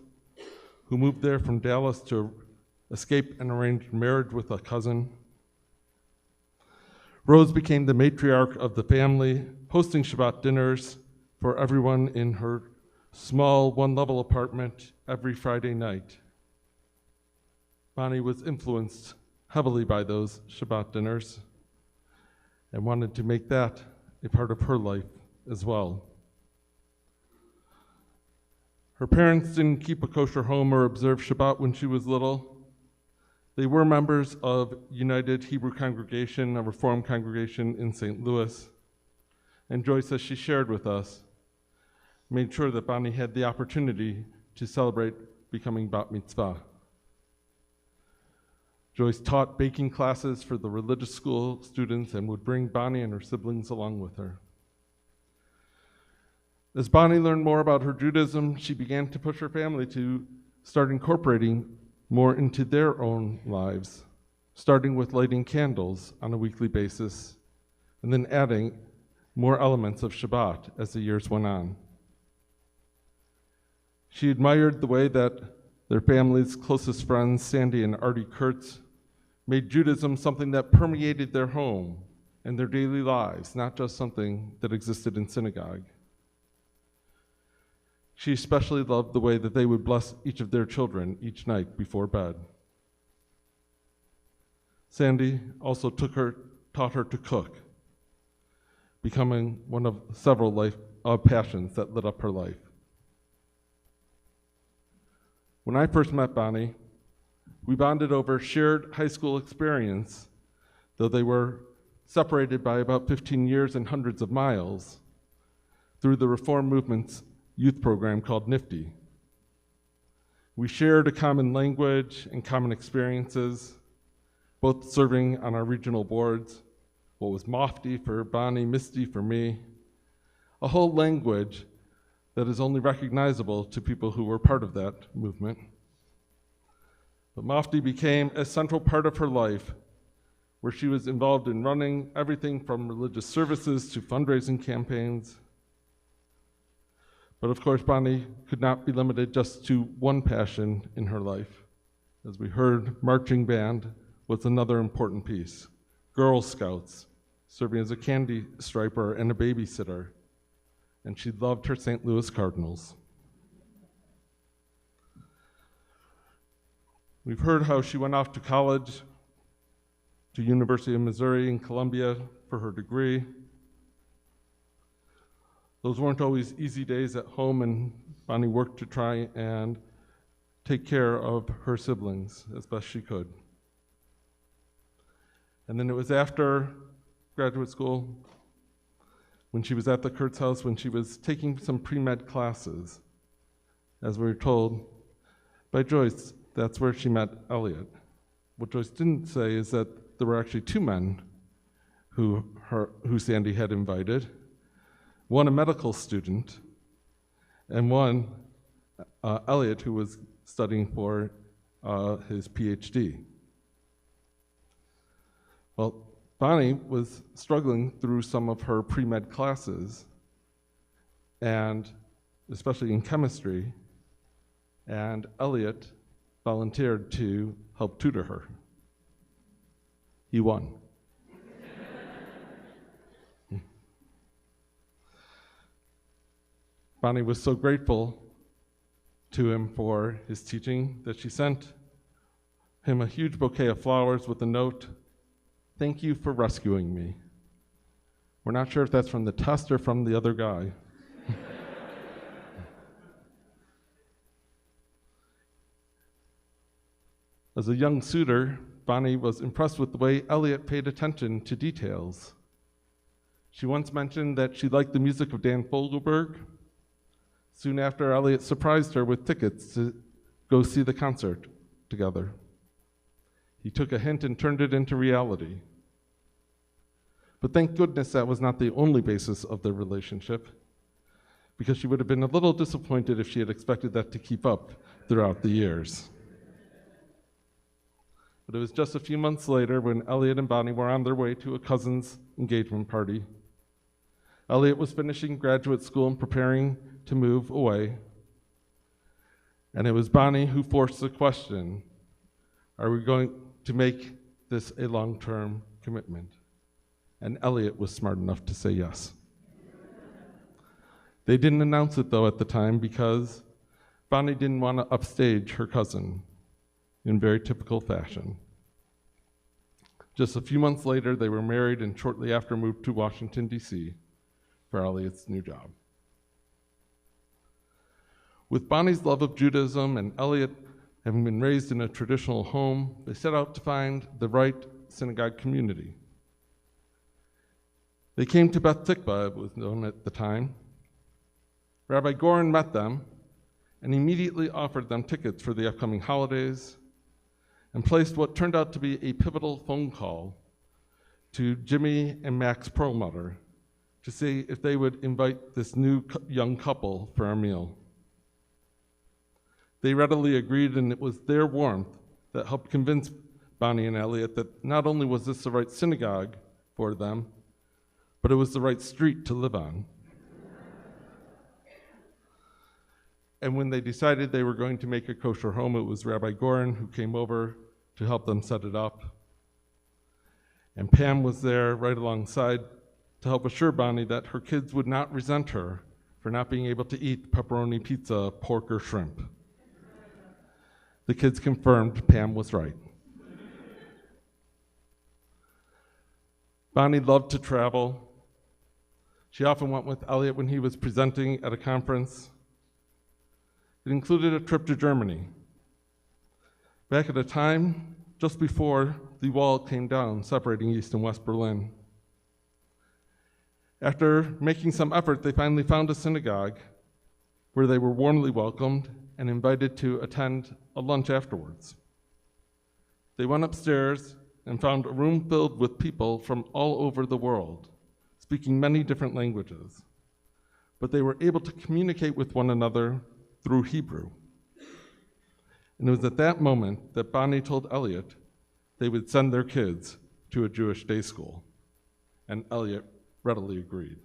who moved there from Dallas to escape an arranged marriage with a cousin. Rose became the matriarch of the family, hosting Shabbat dinners for everyone in her small one-level apartment every Friday night. Bonnie was influenced heavily by those Shabbat dinners and wanted to make that a part of her life as well. Her parents didn't keep a kosher home or observe Shabbat when she was little. They were members of United Hebrew Congregation, a Reformed congregation in St. Louis. And Joyce, as she shared with us, made sure that Bonnie had the opportunity to celebrate becoming bat mitzvah. Joyce taught baking classes for the religious school students and would bring Bonnie and her siblings along with her. As Bonnie learned more about her Judaism, she began to push her family to start incorporating more into their own lives, starting with lighting candles on a weekly basis, and then adding more elements of Shabbat as the years went on. She admired the way that their family's closest friends, Sandy and Artie Kurtz, made Judaism something that permeated their home and their daily lives, not just something that existed in synagogue. She especially loved the way that they would bless each of their children each night before bed. Sandy also taught her to cook, becoming one of several passions that lit up her life. When I first met Bonnie, we bonded over shared high school experience, though they were separated by about 15 years and hundreds of miles, through the Reform Movement's youth program called NIFTY. We shared a common language and common experiences, both serving on our regional boards, what was Mofty for Bonnie, Misty for me, a whole language that is only recognizable to people who were part of that movement. But Mofty became a central part of her life, where she was involved in running everything from religious services to fundraising campaigns. But of course, Bonnie could not be limited just to one passion in her life. As we heard, marching band was another important piece. Girl Scouts, serving as a candy striper and a babysitter. And she loved her St. Louis Cardinals. We've heard how she went off to college, to University of Missouri in Columbia for her degree. Those weren't always easy days at home, and Bonnie worked to try and take care of her siblings as best she could. And then it was after graduate school, when she was at the Kurtz house, when she was taking some pre-med classes, as we were told by Joyce, that's where she met Elliot. What Joyce didn't say is that there were actually two men who Sandy had invited, one a medical student, and one Elliot, who was studying for his PhD. Well, Bonnie was struggling through some of her pre-med classes, and especially in chemistry, and Elliot volunteered to help tutor her. He won. Bonnie was so grateful to him for his teaching that she sent him a huge bouquet of flowers with a note, "Thank you for rescuing me." We're not sure if that's from the test or from the other guy. As a young suitor, Bonnie was impressed with the way Elliot paid attention to details. She once mentioned that she liked the music of Dan Fogelberg. Soon after, Elliot surprised her with tickets to go see the concert together. He took a hint and turned it into reality. But thank goodness that was not the only basis of their relationship, because she would have been a little disappointed if she had expected that to keep up throughout the years. But it was just a few months later when Elliot and Bonnie were on their way to a cousin's engagement party. Elliot was finishing graduate school and preparing to move away. And it was Bonnie who forced the question, are we going to make this a long-term commitment? And Elliot was smart enough to say yes. They didn't announce it, though, at the time, because Bonnie didn't want to upstage her cousin in very typical fashion. Just a few months later, they were married and shortly after moved to Washington, D.C. for Elliot's new job. With Bonnie's love of Judaism and Elliot having been raised in a traditional home, they set out to find the right synagogue community. They came to Beth Tikva, it was known at the time. Rabbi Goren met them and immediately offered them tickets for the upcoming holidays and placed what turned out to be a pivotal phone call to Jimmy and Max Perlmutter to see if they would invite this new young couple for a meal. They readily agreed, and it was their warmth that helped convince Bonnie and Elliot that not only was this the right synagogue for them, but it was the right street to live on. And when they decided they were going to make a kosher home, it was Rabbi Goren who came over to help them set it up. And Pam was there right alongside to help assure Bonnie that her kids would not resent her for not being able to eat pepperoni pizza, pork, or shrimp. The kids confirmed Pam was right. Bonnie loved to travel. She often went with Elliot when he was presenting at a conference. It included a trip to Germany. Back at a time just before the wall came down, separating East and West Berlin. After making some effort, they finally found a synagogue where they were warmly welcomed and invited to attend a lunch afterwards. They went upstairs and found a room filled with people from all over the world, speaking many different languages. But they were able to communicate with one another through Hebrew. And it was at that moment that Bonnie told Elliot they would send their kids to a Jewish day school, and Elliot readily agreed.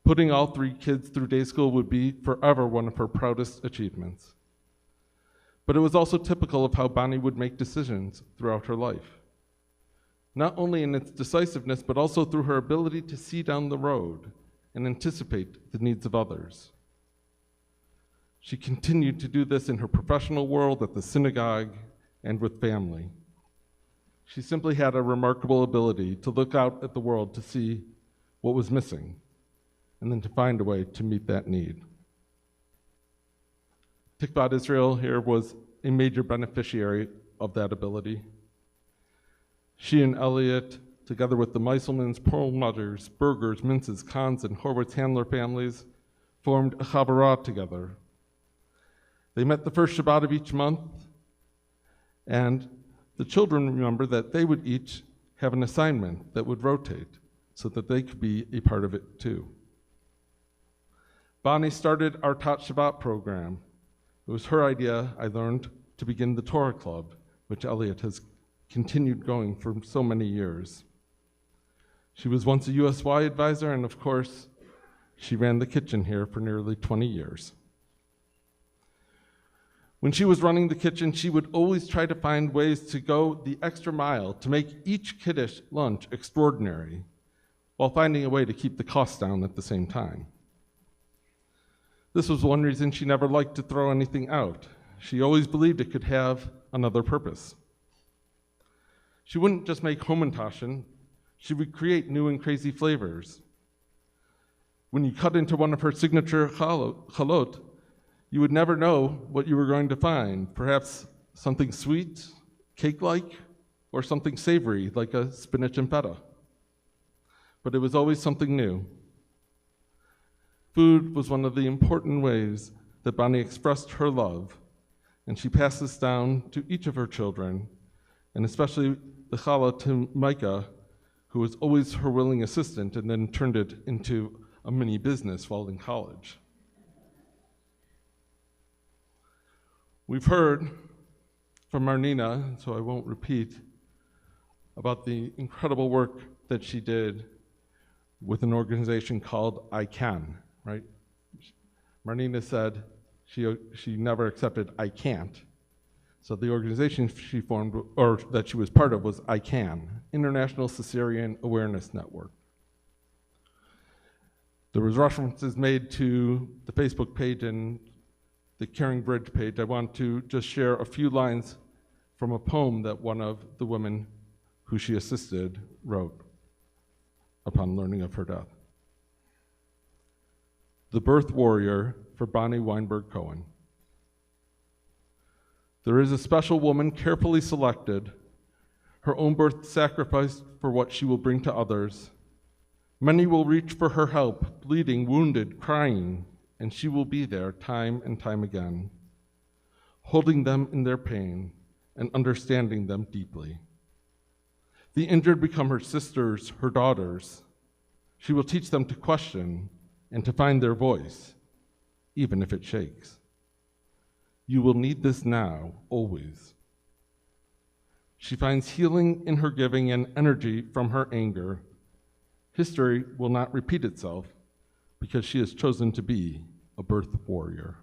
Putting all three kids through day school would be forever one of her proudest achievements. But it was also typical of how Bonnie would make decisions throughout her life, not only in its decisiveness, but also through her ability to see down the road and anticipate the needs of others. She continued to do this in her professional world, at the synagogue, and with family. She simply had a remarkable ability to look out at the world to see what was missing, and then to find a way to meet that need. Tikvat Israel here was a major beneficiary of that ability. She and Elliot, together with the Meiselmans, Perlmutters, Bergers, Mintzes, Kahns, and Horwitz-Handler families, formed a chavarah together. They met the first Shabbat of each month, and the children remember that they would each have an assignment that would rotate so that they could be a part of it too. Bonnie started our Tot Shabbat program. It was her idea, I learned, to begin the Torah Club, which Elliot has continued going for so many years. She was once a USY advisor, and of course, she ran the kitchen here for nearly 20 years. When she was running the kitchen, she would always try to find ways to go the extra mile to make each Kiddush lunch extraordinary, while finding a way to keep the costs down at the same time. This was one reason she never liked to throw anything out. She always believed it could have another purpose. She wouldn't just make Hamantaschen, she would create new and crazy flavors. When you cut into one of her signature chalot, you would never know what you were going to find. Perhaps something sweet, cake-like, or something savory, like a spinach and feta. But it was always something new. Food was one of the important ways that Bonnie expressed her love, and she passed this down to each of her children, and especially the challah to Micah, who was always her willing assistant and then turned it into a mini business while in college. We've heard from Marnina, so I won't repeat, about the incredible work that she did with an organization called I Can, right? Marnina said she never accepted I can't. So the organization she formed, or that she was part of, was I Can, International Caesarean Awareness Network. There was references made to the Facebook page and the Caring Bridge page. I want to just share a few lines from a poem that one of the women who she assisted wrote upon learning of her death. The Birth Warrior for Bonnie Weinberg Cowan. There is a special woman carefully selected, her own birth sacrificed for what she will bring to others. Many will reach for her help, bleeding, wounded, crying, and she will be there time and time again, holding them in their pain and understanding them deeply. The injured become her sisters, her daughters. She will teach them to question and to find their voice, even if it shakes. You will need this now, always. She finds healing in her giving and energy from her anger. History will not repeat itself because she has chosen to be a birth warrior.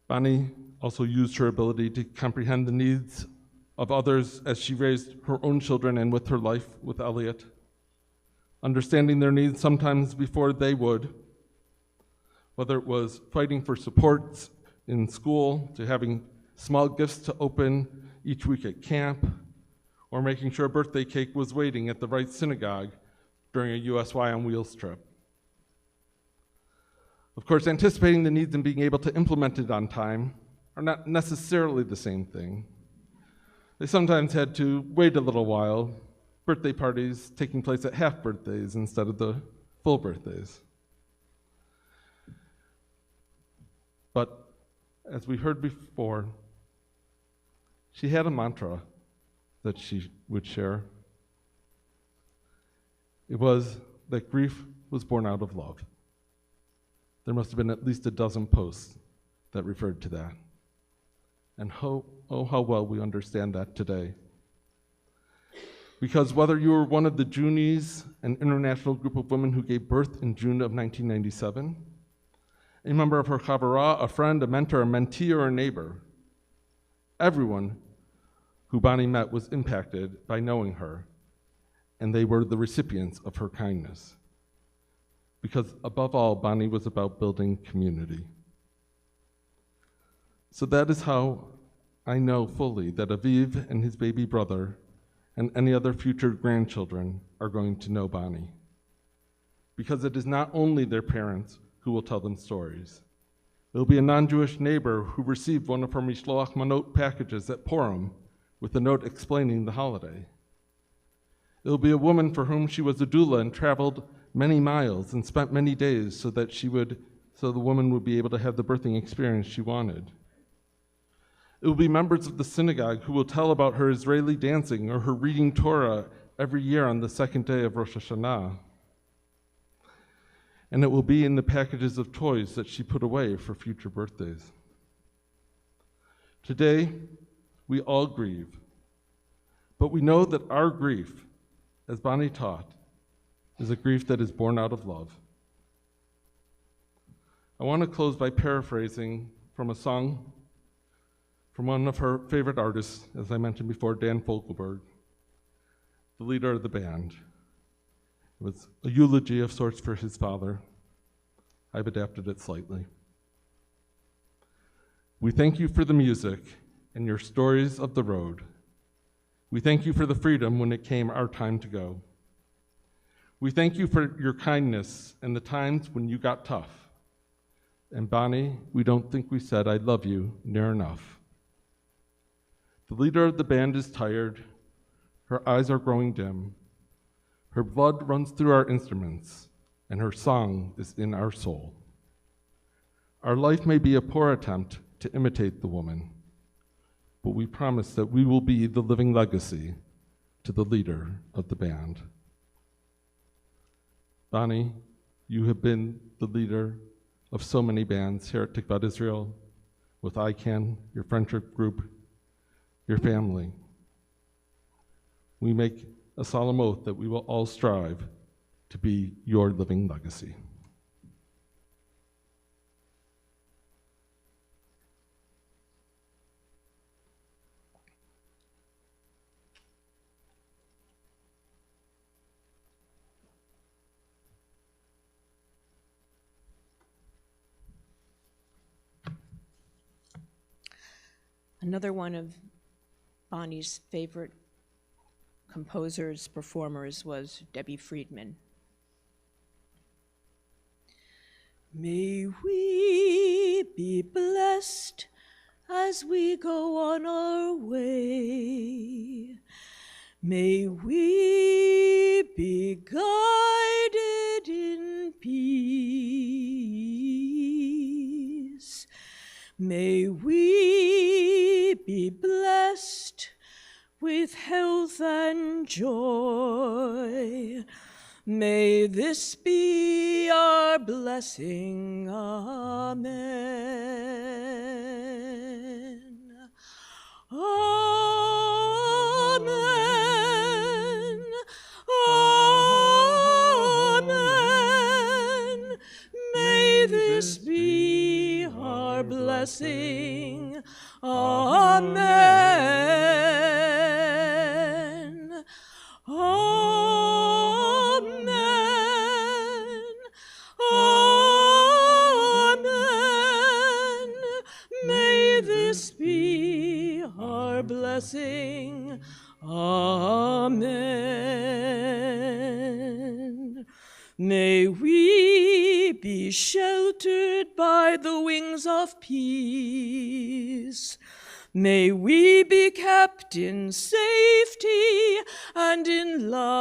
Bonnie also used her ability to comprehend the needs of others as she raised her own children and with her life with Elliot, understanding their needs sometimes before they would, whether it was fighting for supports in school, to having small gifts to open each week at camp, or making sure a birthday cake was waiting at the right synagogue during a USY on Wheels trip. Of course, anticipating the needs and being able to implement it on time are not necessarily the same thing. They sometimes had to wait a little while, birthday parties taking place at half birthdays instead of the full birthdays. But as we heard before, she had a mantra that she would share. It was that grief was born out of love. There must have been at least a dozen posts that referred to that. And how well we understand that today. Because whether you were one of the Junies, an international group of women who gave birth in June of 1997, a member of her chavara, a friend, a mentor, a mentee, or a neighbor. Everyone who Bonnie met was impacted by knowing her, and they were the recipients of her kindness. Because above all, Bonnie was about building community. So that is how I know fully that Aviv and his baby brother and any other future grandchildren are going to know Bonnie. Because it is not only their parents who will tell them stories. It will be a non-Jewish neighbor who received one of her Mishloach Manot packages at Purim with a note explaining the holiday. It will be a woman for whom she was a doula and traveled many miles and spent many days so the woman would be able to have the birthing experience she wanted. It will be members of the synagogue who will tell about her Israeli dancing or her reading Torah every year on the second day of Rosh Hashanah. And it will be in the packages of toys that she put away for future birthdays. Today, we all grieve, but we know that our grief, as Bonnie taught, is a grief that is born out of love. I want to close by paraphrasing from a song from one of her favorite artists, as I mentioned before, Dan Fogelberg, the leader of the band. It was a eulogy of sorts for his father. I've adapted it slightly. We thank you for the music and your stories of the road. We thank you for the freedom when it came our time to go. We thank you for your kindness and the times when you got tough. And Bonnie, we don't think we said I love you near enough. The leader of the band is tired. Her eyes are growing dim. Her blood runs through our instruments, and her song is in our soul. Our life may be a poor attempt to imitate the woman, but we promise that we will be the living legacy to the leader of the band. Bonnie, you have been the leader of so many bands here at Tikvat Israel, with ICANN, your friendship group, your family. We make a solemn oath that we will all strive to be your living legacy. Another one of Bonnie's favorite composers, performers was Debbie Friedman. May we be blessed as we go on our way. May we be guided in peace. May we be blessed with health and joy. May this be our blessing. Amen. Amen. Amen. May this be our blessing. Amen. Amen. Amen. May this be our blessing. Amen. May we be sheltered by the wings of peace. May we be kept in safety and in love.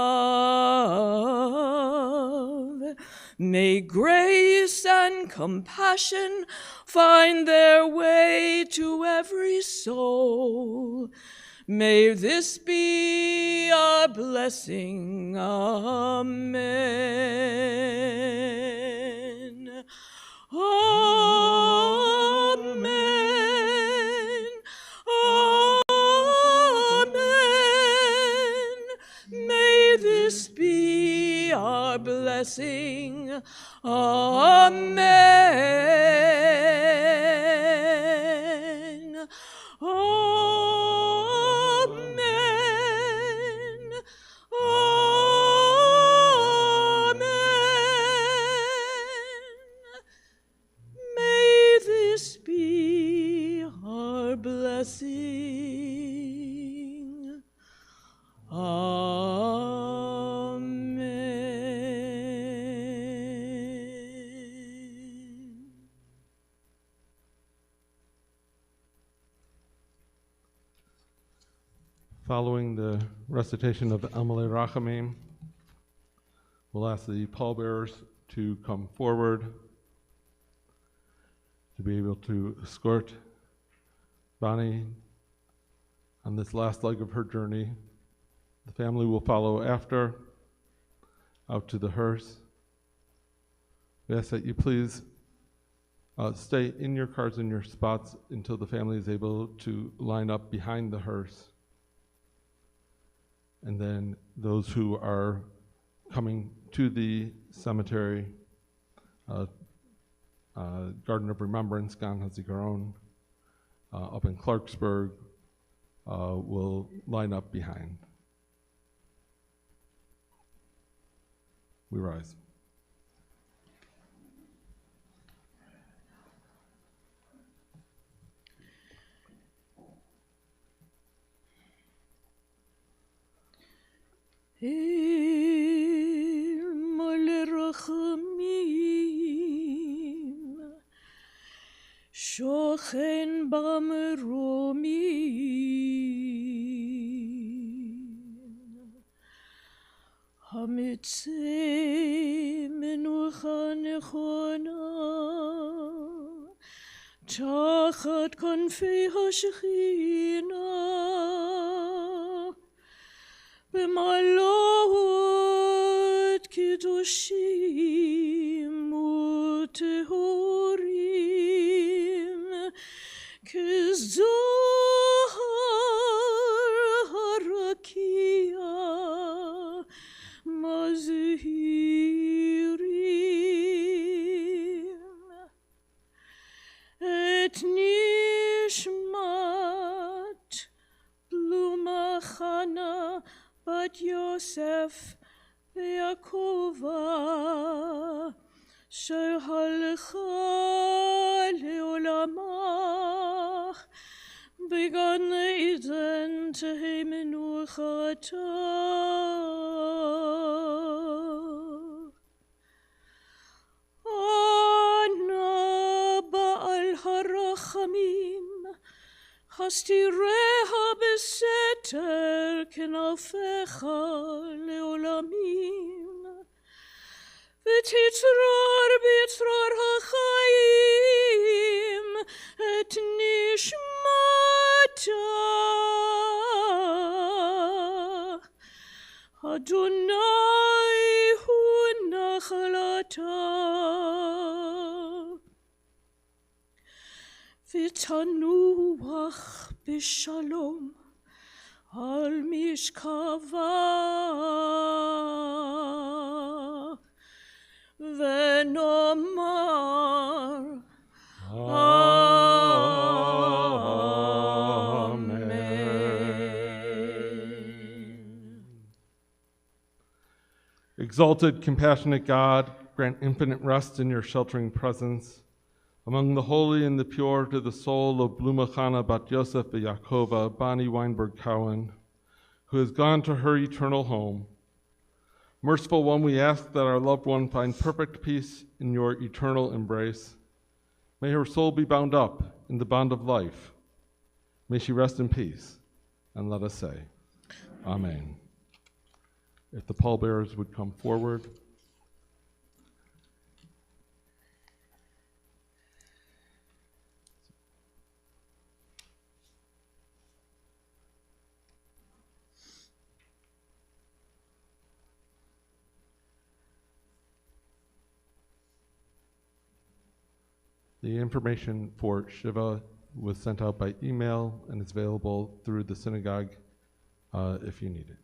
May grace and compassion find their way to every soul. May this be our blessing. Amen. Amen. Amen. May this be our blessing. Amen. Following the recitation of Amalei Rachamim, we'll ask the pallbearers to come forward to be able to escort Bonnie on this last leg of her journey. The family will follow after, out to the hearse. We ask that you please stay in your cars in your spots until the family is able to line up behind the hearse. And then those who are coming to the cemetery, Garden of Remembrance, Gan HaZikaron, up in Clarksburg, will line up behind. We rise. Mole rachamim, shochen bamromim, hamitzei menucha nechona, tachat konfei hashechina, b'malot kiddushim utehorim k'zohar harakia mazhirim et nishmat blumachana Bat Yosef ve'Yakova shehalcha leolamach began Eden tehei menuchata Ana ba'al harachamim Hastireha beseter kenafecha leolamim v'titzror b'yitzror hachayim et nishmata Adonai hu nachalata V'tanuach b'shalom al mishkava v'nomar Amen. Exalted, compassionate God, grant infinite rest in your sheltering presence among the holy and the pure to the soul of Blumachana Bat Yosef Yaakova, Bonnie Weinberg Cowan, who has gone to her eternal home. Merciful One, we ask that our loved one find perfect peace in your eternal embrace. May her soul be bound up in the bond of life. May she rest in peace. And let us say, Amen. If the pallbearers would come forward. The information for Shiva was sent out by email and is available through the synagogue if you need it.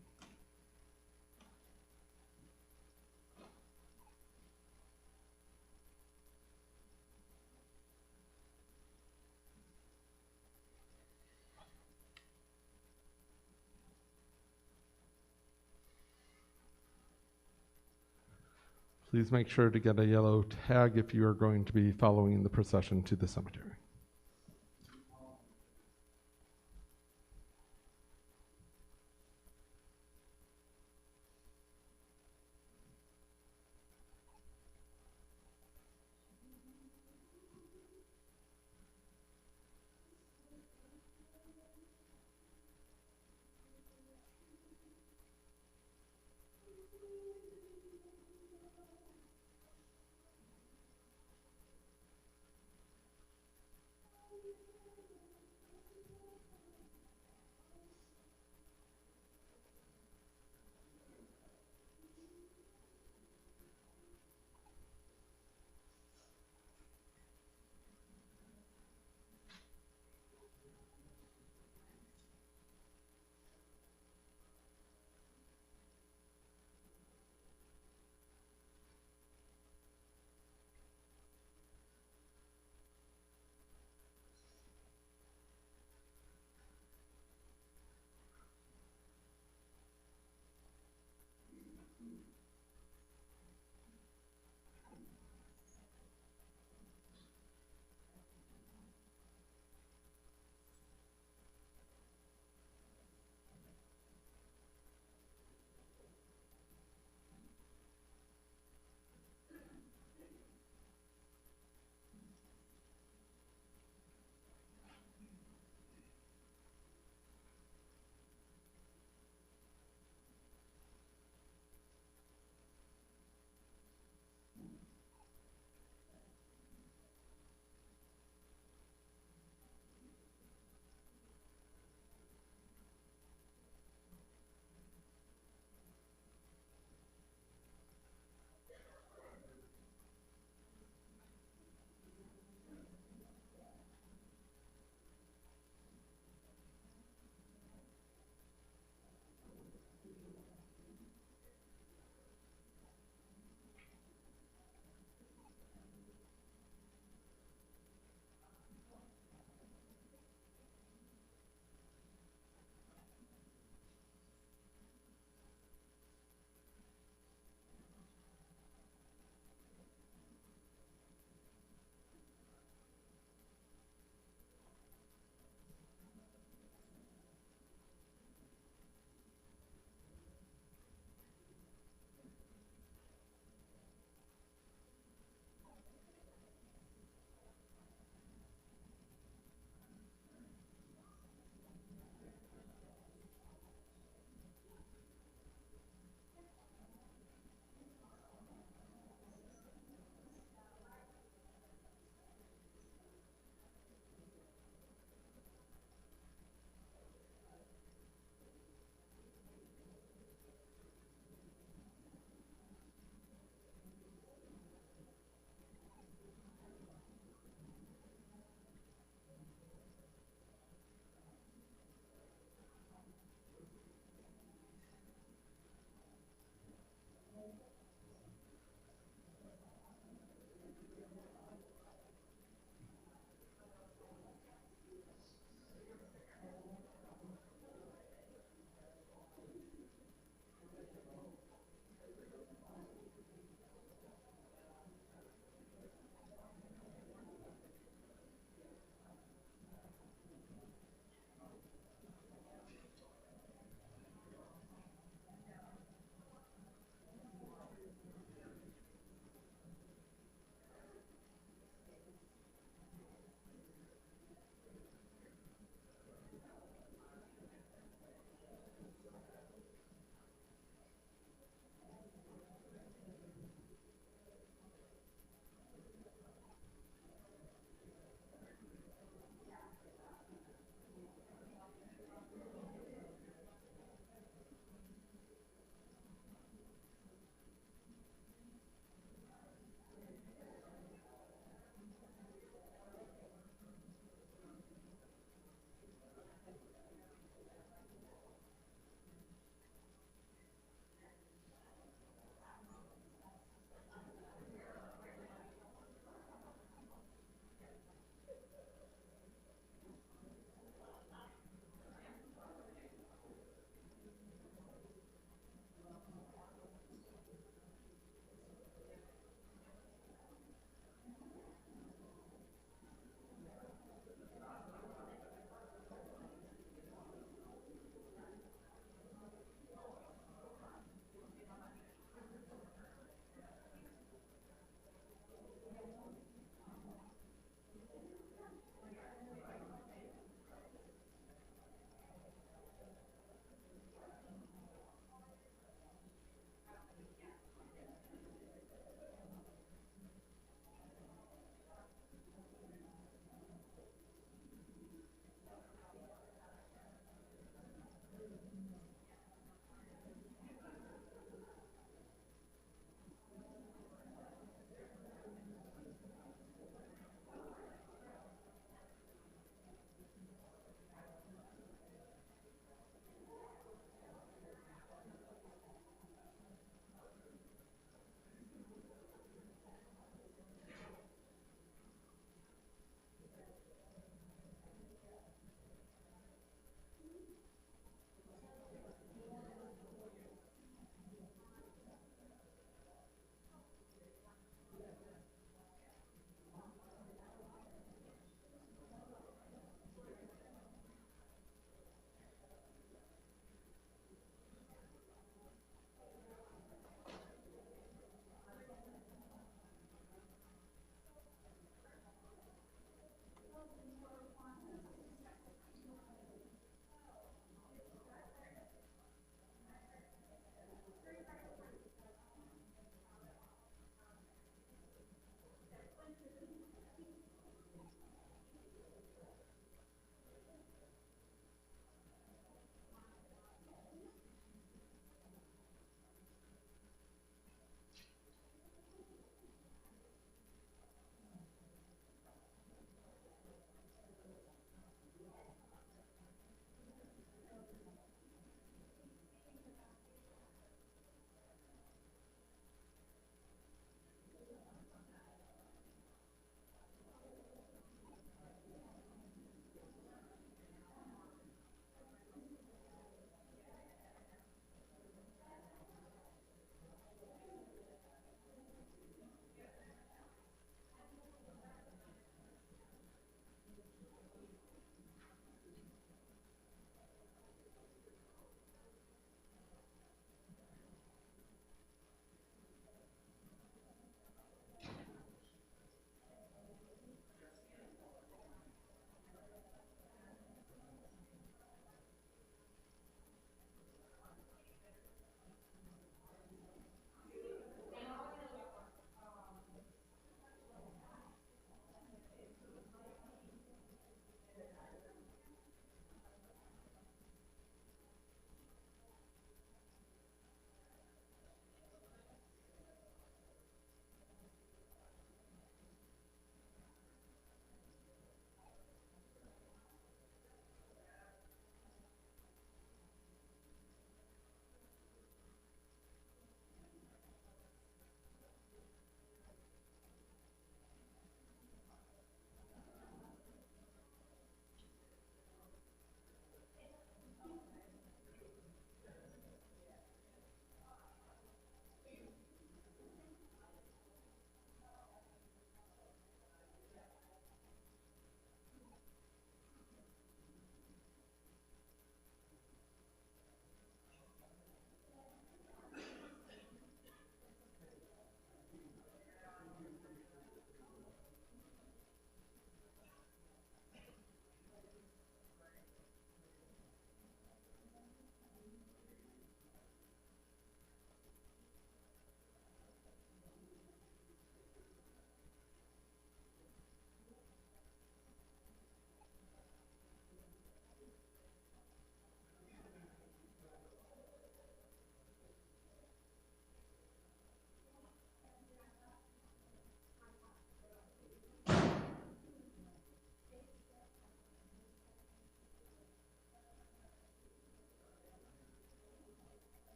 Please make sure to get a yellow tag if you are going to be following the procession to the cemetery.